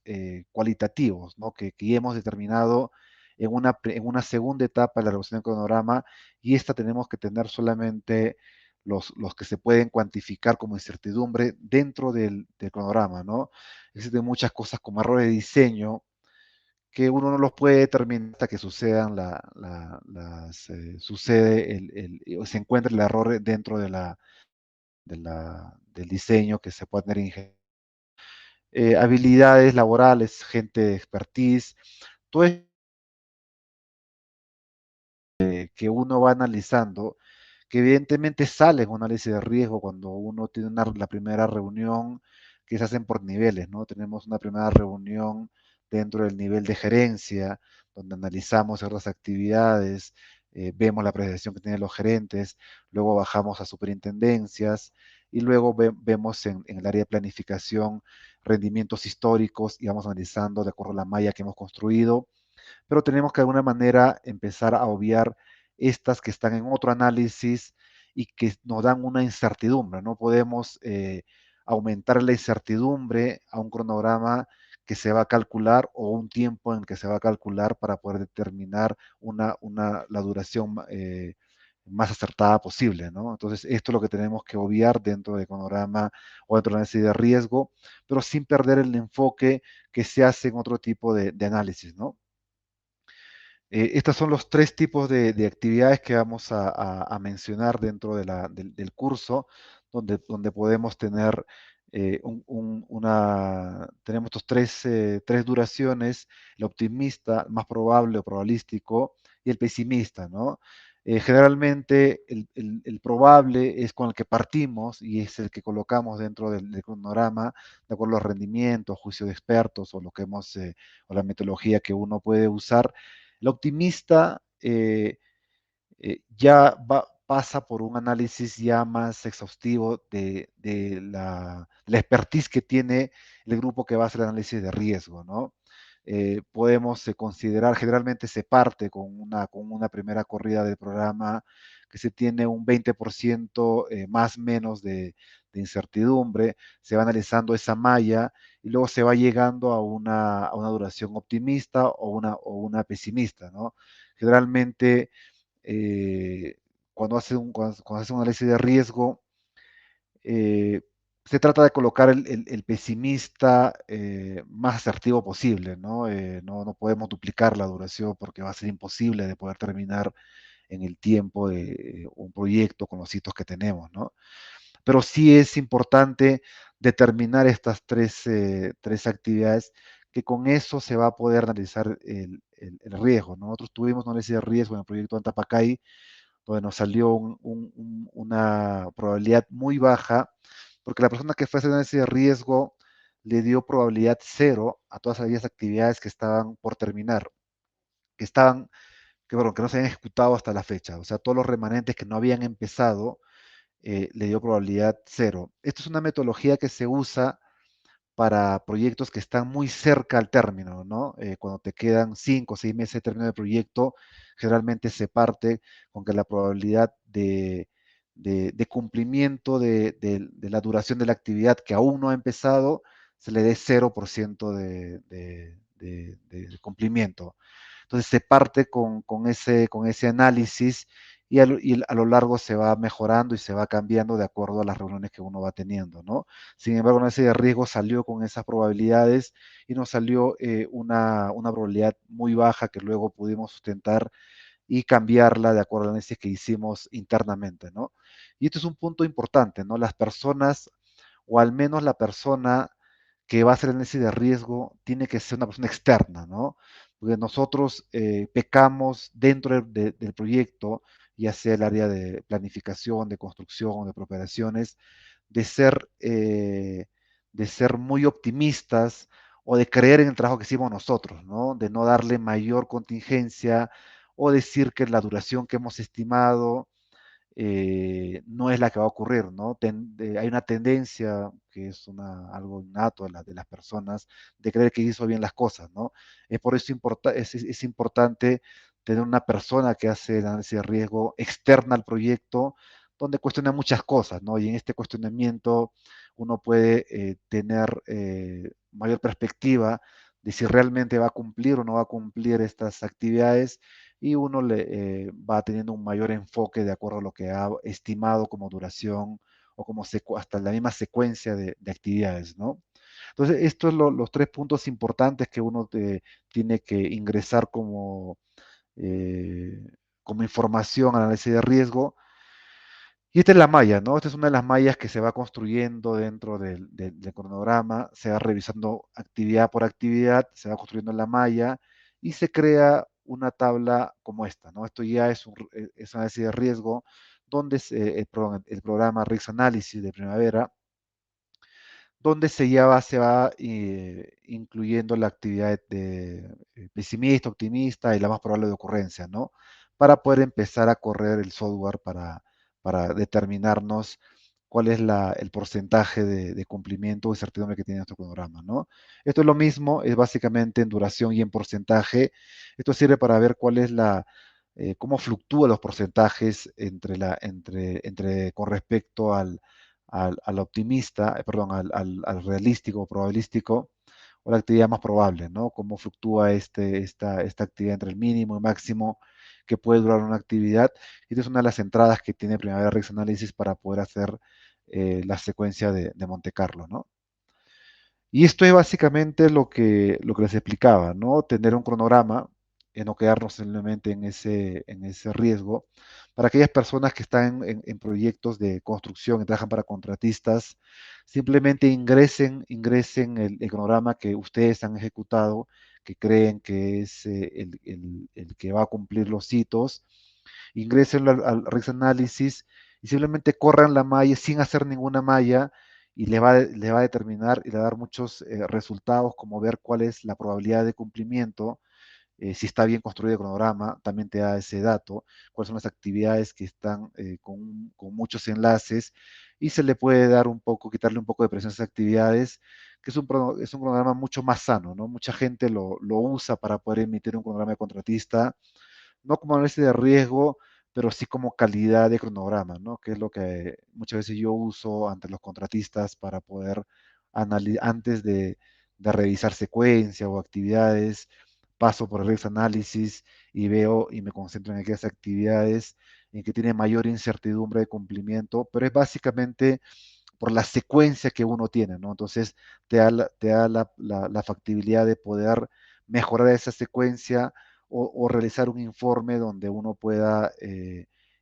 cualitativos, ¿no? que ya hemos determinado en una segunda etapa de la revisión del cronograma, y esta tenemos que tener solamente los que se pueden cuantificar como incertidumbre dentro del cronograma, ¿no? Existen muchas cosas como errores de diseño que uno no los puede determinar hasta que sucede o se encuentre el error dentro del diseño que se puede tener habilidades laborales, gente de expertise, todo es que uno va analizando, que evidentemente sale en un análisis de riesgo cuando uno tiene la primera reunión, que se hacen por niveles, ¿no? Tenemos una primera reunión dentro del nivel de gerencia, donde analizamos ciertas actividades, vemos la apreciación que tienen los gerentes, luego bajamos a superintendencias y luego vemos en el área de planificación rendimientos históricos y vamos analizando de acuerdo a la malla que hemos construido, pero tenemos que de alguna manera empezar a obviar estas que están en otro análisis y que nos dan una incertidumbre. No podemos aumentar la incertidumbre a un cronograma que se va a calcular o un tiempo en que se va a calcular para poder determinar la duración más acertada posible, ¿no? Entonces, esto es lo que tenemos que obviar dentro del cronograma o dentro de análisis de riesgo, pero sin perder el enfoque que se hace en otro tipo de análisis, ¿no? Estos son los tres tipos de actividades que vamos a mencionar dentro del curso, donde podemos tener tenemos estos tres duraciones: el optimista, el más probable o probabilístico, y el pesimista, ¿no? Generalmente el probable es con el que partimos y es el que colocamos dentro del cronograma, de acuerdo a los rendimientos, juicio de expertos o o la metodología que uno puede usar. El optimista ya pasa por un análisis ya más exhaustivo de la expertise que tiene el grupo que va a hacer el análisis de riesgo, ¿no? Podemos considerar, generalmente se parte con una primera corrida del programa que se tiene un 20% más menos de incertidumbre, se va analizando esa malla y luego se va llegando a una duración optimista o una pesimista, ¿no? Generalmente, cuando hace un análisis de riesgo, eh, se trata de colocar el pesimista más asertivo posible, ¿no? No podemos duplicar la duración porque va a ser imposible de poder terminar en el tiempo de un proyecto con los hitos que tenemos, ¿no? Pero sí es importante determinar estas tres actividades, que con eso se va a poder analizar el riesgo, ¿no? Nosotros tuvimos un análisis de riesgo en el proyecto Antapacay, donde nos salió una probabilidad muy baja, porque la persona que fue a hacer análisis de riesgo le dio probabilidad cero a todas aquellas actividades que estaban por terminar, que no se habían ejecutado hasta la fecha. O sea, todos los remanentes que no habían empezado, le dio probabilidad cero. Esto es una metodología que se usa para proyectos que están muy cerca al término, ¿no? Cuando te quedan 5 o 6 meses de término de proyecto, generalmente se parte con que la probabilidad de cumplimiento de la duración de la actividad que aún no ha empezado se le dé 0% de cumplimiento. Entonces se parte con ese análisis y a lo largo se va mejorando y se va cambiando de acuerdo a las reuniones que uno va teniendo, ¿no? Sin embargo, ese de riesgo salió con esas probabilidades y nos salió una probabilidad muy baja que luego pudimos sustentar y cambiarla de acuerdo al análisis que hicimos internamente, ¿no? Y esto es un punto importante, ¿no? Las personas, o al menos la persona que va a hacer el análisis de riesgo, tiene que ser una persona externa, ¿no? Porque nosotros pecamos dentro del proyecto, ya sea el área de planificación, de construcción, de operaciones, de ser, eh, de ser muy optimistas o de creer en el trabajo que hicimos nosotros, ¿no? De no darle mayor contingencia o decir que la duración que hemos estimado no es la que va a ocurrir, ¿no? Hay una tendencia que es algo innato de las personas de creer que hizo bien las cosas, ¿no? Por eso es importante tener una persona que hace el análisis de riesgo externa al proyecto, donde cuestiona muchas cosas, ¿no? Y en este cuestionamiento uno puede tener mayor perspectiva de si realmente va a cumplir o no va a cumplir estas actividades y uno va teniendo un mayor enfoque de acuerdo a lo que ha estimado como duración o como hasta la misma secuencia de actividades, ¿no? Entonces, estos son los 3 puntos importantes que uno tiene que ingresar eh, como información al análisis de riesgo. Y esta es la malla, ¿no? Esta es una de las mallas que se va construyendo dentro del cronograma, se va revisando actividad por actividad, se va construyendo la malla y se crea una tabla como esta, ¿no? Esto ya es análisis de riesgo, donde el programa Risk Analysis de Primavera, donde se va incluyendo la actividad de pesimista, optimista y la más probable de ocurrencia, ¿no? Para poder empezar a correr el software para determinarnos cuál es el porcentaje de cumplimiento y certidumbre que tiene nuestro cronograma, ¿no? Esto es lo mismo, es básicamente en duración y en porcentaje. Esto sirve para ver cómo fluctúan los porcentajes con respecto al optimista, perdón, al realístico o probabilístico, o la actividad más probable, ¿no? Cómo fluctúa esta actividad entre el mínimo y máximo que puede durar una actividad. Y esta es una de las entradas que tiene Primavera Risk Analysis para poder hacer la secuencia de Monte Carlo, ¿no? Y esto es básicamente lo que les explicaba, ¿no? Tener un cronograma, no quedarnos simplemente en ese riesgo. Para aquellas personas que están en proyectos de construcción y trabajan para contratistas, simplemente ingresen el cronograma que ustedes han ejecutado, que creen que es el que va a cumplir los hitos, ingrésenlo al Risk Analysis y simplemente corran la malla sin hacer ninguna malla y le va a determinar y le va a dar muchos resultados, como ver cuál es la probabilidad de cumplimiento, si está bien construido el cronograma, también te da ese dato, cuáles son las actividades que están con muchos enlaces, y se le puede quitarle un poco de presión a esas actividades, que es un cronograma mucho más sano, ¿no? Mucha gente lo usa para poder emitir un cronograma de contratista, no como análisis de riesgo, pero sí como calidad de cronograma, ¿no? Que es lo que muchas veces yo uso ante los contratistas para poder antes de revisar secuencia o actividades, paso por el risk análisis y veo y me concentro en aquellas actividades en que tiene mayor incertidumbre de cumplimiento, pero es básicamente por la secuencia que uno tiene, ¿no? Entonces te da la factibilidad de poder mejorar esa secuencia o realizar un informe donde uno pueda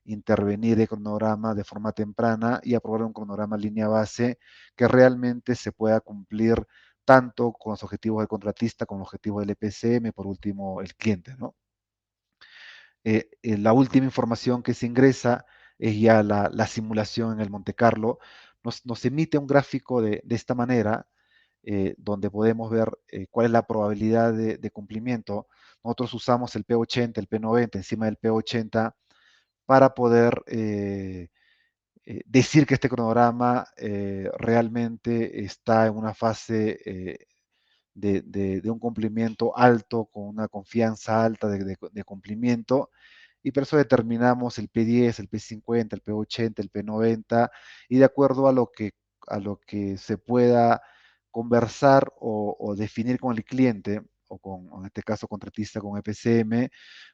intervenir el cronograma de forma temprana y aprobar un cronograma en línea base que realmente se pueda cumplir tanto con los objetivos del contratista como los objetivos del EPCM, por último, el cliente, ¿no? La última información que se ingresa es ya la simulación en el Monte Carlo. Nos emite un gráfico de esta manera, donde podemos ver cuál es la probabilidad de cumplimiento. Nosotros usamos el P80, el P90 encima del P80 para poder decir que este cronograma realmente está en una fase de un cumplimiento alto, con una confianza alta de cumplimiento, y por eso determinamos el P10, el P50, el P80, el P90, y de acuerdo a lo que se pueda conversar o definir con el cliente, o con, en este caso, contratista con EPCM,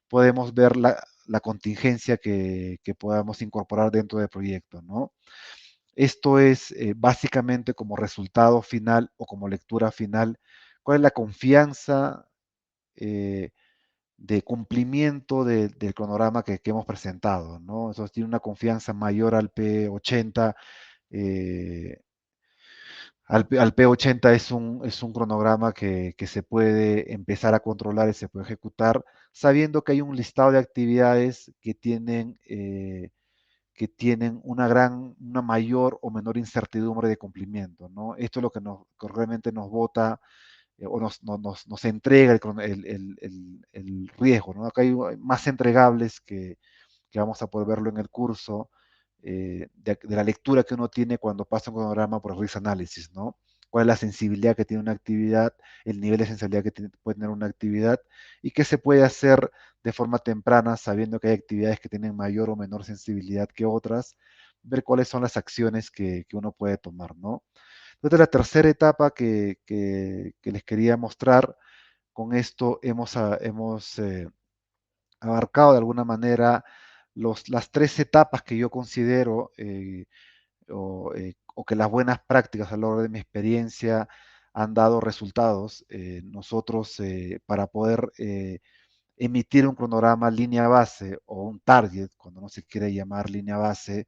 podemos ver la contingencia que podamos incorporar dentro del proyecto, ¿no? Esto es básicamente como resultado final o como lectura final, cuál es la confianza eh, de cumplimiento del cronograma que hemos presentado, ¿no? Eso tiene una confianza mayor al P80. eh, al P80 es un cronograma que se puede empezar a controlar y se puede ejecutar sabiendo que hay un listado de actividades que tienen una mayor o menor incertidumbre de cumplimiento, ¿no? Esto es lo que realmente nos bota o nos entrega el riesgo, ¿no? Acá hay más entregables que vamos a poder verlo en el curso, de la lectura que uno tiene cuando pasa un cronograma por risk analysis, ¿no? Cuál es la sensibilidad que tiene una actividad, el nivel de sensibilidad que puede tener una actividad y qué se puede hacer de forma temprana, sabiendo que hay actividades que tienen mayor o menor sensibilidad que otras, ver cuáles son las acciones que uno puede tomar, ¿no? Entonces, la tercera etapa que les quería mostrar, con esto hemos abarcado de alguna manera las tres etapas que yo considero o que las buenas prácticas a lo largo de mi experiencia han dado resultados. Nosotros, para poder emitir un cronograma línea base o un target, cuando no se quiere llamar línea base,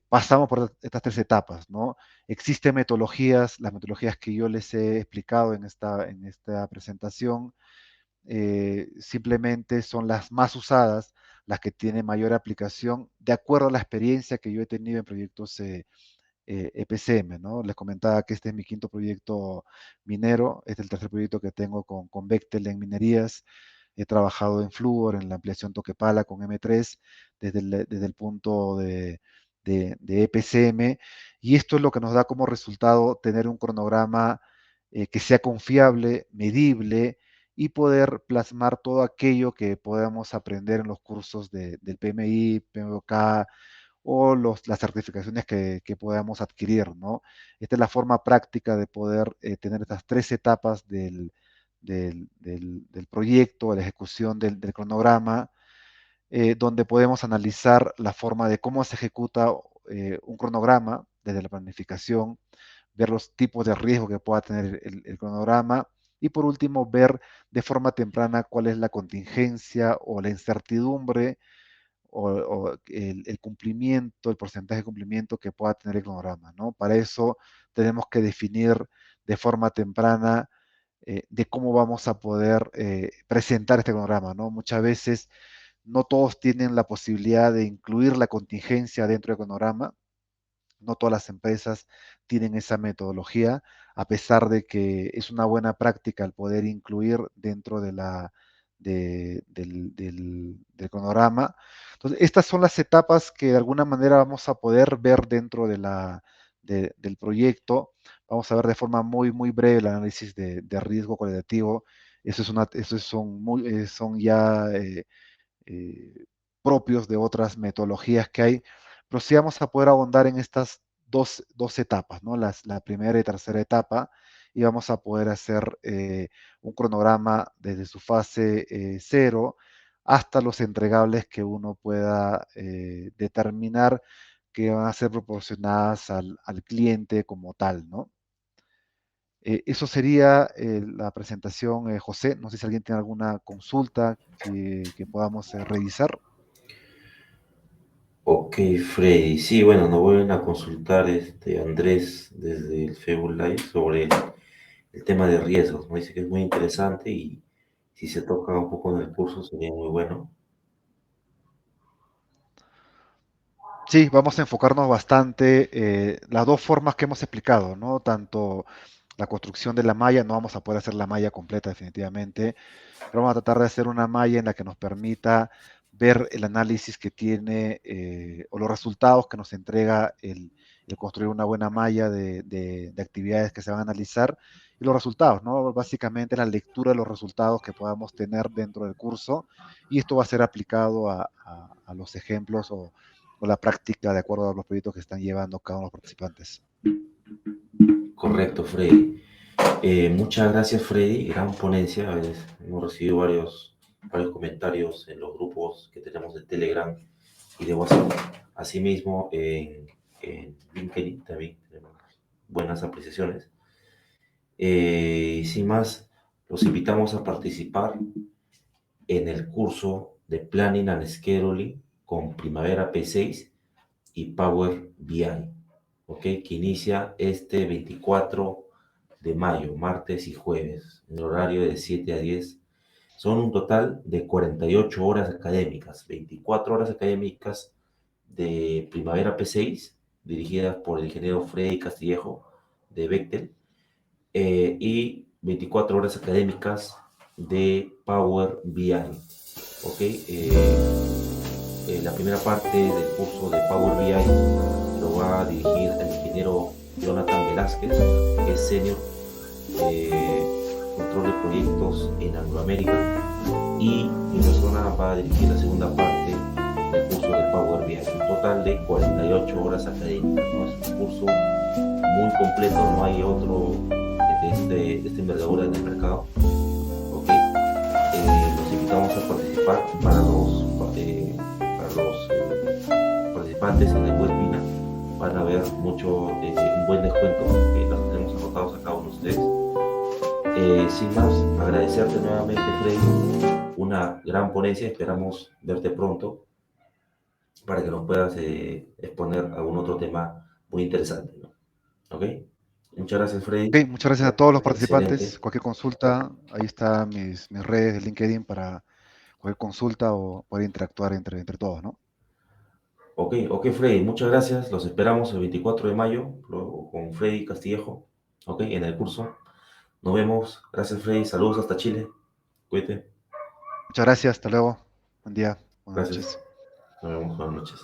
pasamos por estas tres etapas, ¿no? Existen metodologías, las metodologías que yo les he explicado en esta presentación, simplemente son las más usadas, las que tienen mayor aplicación, de acuerdo a la experiencia que yo he tenido en proyectos EPCM, ¿no? Les comentaba que este es mi quinto proyecto minero, este es el tercer proyecto que tengo con Bechtel en minerías. He trabajado en Fluor, en la ampliación Toquepala con M3, desde el punto de EPCM, y esto es lo que nos da como resultado tener un cronograma que sea confiable, medible, y poder plasmar todo aquello que podamos aprender en los cursos del PMI, PMOK, o las certificaciones que podamos adquirir, ¿no? Esta es la forma práctica de poder tener estas tres etapas del proyecto, de la ejecución del cronograma, donde podemos analizar la forma de cómo se ejecuta un cronograma desde la planificación, ver los tipos de riesgo que pueda tener el cronograma y por último ver de forma temprana cuál es la contingencia o la incertidumbre o el cumplimiento, el porcentaje de cumplimiento que pueda tener el cronograma, ¿no? Para eso tenemos que definir de forma temprana de cómo vamos a poder presentar este cronograma, ¿no? Muchas veces no todos tienen la posibilidad de incluir la contingencia dentro del cronograma, no todas las empresas tienen esa metodología, a pesar de que es una buena práctica el poder incluir dentro del cronograma. Entonces, estas son las etapas que de alguna manera vamos a poder ver dentro del proyecto. Vamos a ver de forma muy breve el análisis de riesgo cualitativo. Eso son ya eh, propios de otras metodologías que hay, pero sí vamos a poder ahondar en estas dos etapas, ¿no? La primera y tercera etapa, y vamos a poder hacer un cronograma desde su fase cero hasta los entregables que uno pueda determinar que van a ser proporcionadas al cliente como tal, ¿no? Eso sería la presentación, José. No sé si alguien tiene alguna consulta que podamos revisar. Ok, Freddy. Sí, bueno, nos vuelven a consultar Andrés desde el Facebook Live sobre el tema de riesgos. Me dice que es muy interesante y si se toca un poco en el curso sería muy bueno. Sí, vamos a enfocarnos bastante las dos formas que hemos explicado, ¿no? Tanto la construcción de la malla, no vamos a poder hacer la malla completa definitivamente, pero vamos a tratar de hacer una malla en la que nos permita ver el análisis que tiene o los resultados que nos entrega el construir una buena malla de actividades que se van a analizar y los resultados, ¿no? Básicamente la lectura de los resultados que podamos tener dentro del curso y esto va a ser aplicado a los ejemplos o la práctica de acuerdo a los proyectos que están llevando cada uno de los participantes. Correcto, Freddy. Muchas gracias, Freddy. Gran ponencia. Hemos recibido varios comentarios en los grupos que tenemos de Telegram y de WhatsApp. Asimismo, en LinkedIn también tenemos buenas apreciaciones. Sin más, los invitamos a participar en el curso de Planning and Scheduling con Primavera P6 y Power BI, ¿ok? Que inicia este 24 de mayo, martes y jueves, en el horario de 7 a 10. Son un total de 48 horas académicas, 24 horas académicas de Primavera P6, dirigidas por el ingeniero Freddy Castillejo de Bechtel, y 24 horas académicas de Power BI. ¿Ok? La primera parte del curso de Power BI lo va a dirigir el ingeniero Jonathan Velázquez, que es senior control de proyectos en Angloamérica, y mi persona va a dirigir la segunda parte del curso de Power BI, un total de 48 horas académicas, ¿no? Es un curso muy completo, no hay otro de esta envergadura en el mercado. ¿Okay? Los invitamos a participar. Para los participantes en el webinar van a ver un buen descuento que los tenemos anotados a cada uno de ustedes. Sin más, agradecerte nuevamente, Freddy, una gran ponencia. Esperamos verte pronto para que nos puedas exponer algún otro tema muy interesante, ¿no? ¿Ok? Muchas gracias, Freddy. Ok, muchas gracias a todos los participantes. Excelente. Cualquier consulta, ahí están mis redes de LinkedIn para cualquier consulta o poder interactuar entre todos, ¿no? Ok, Freddy, muchas gracias. Los esperamos el 24 de mayo con Freddy Castillejo, ok, en el curso. Nos vemos. Gracias, Freddy. Saludos hasta Chile. Cuídate. Muchas gracias, hasta luego. Buen día, buenas Gracias. noches. Nos vemos. Buenas noches.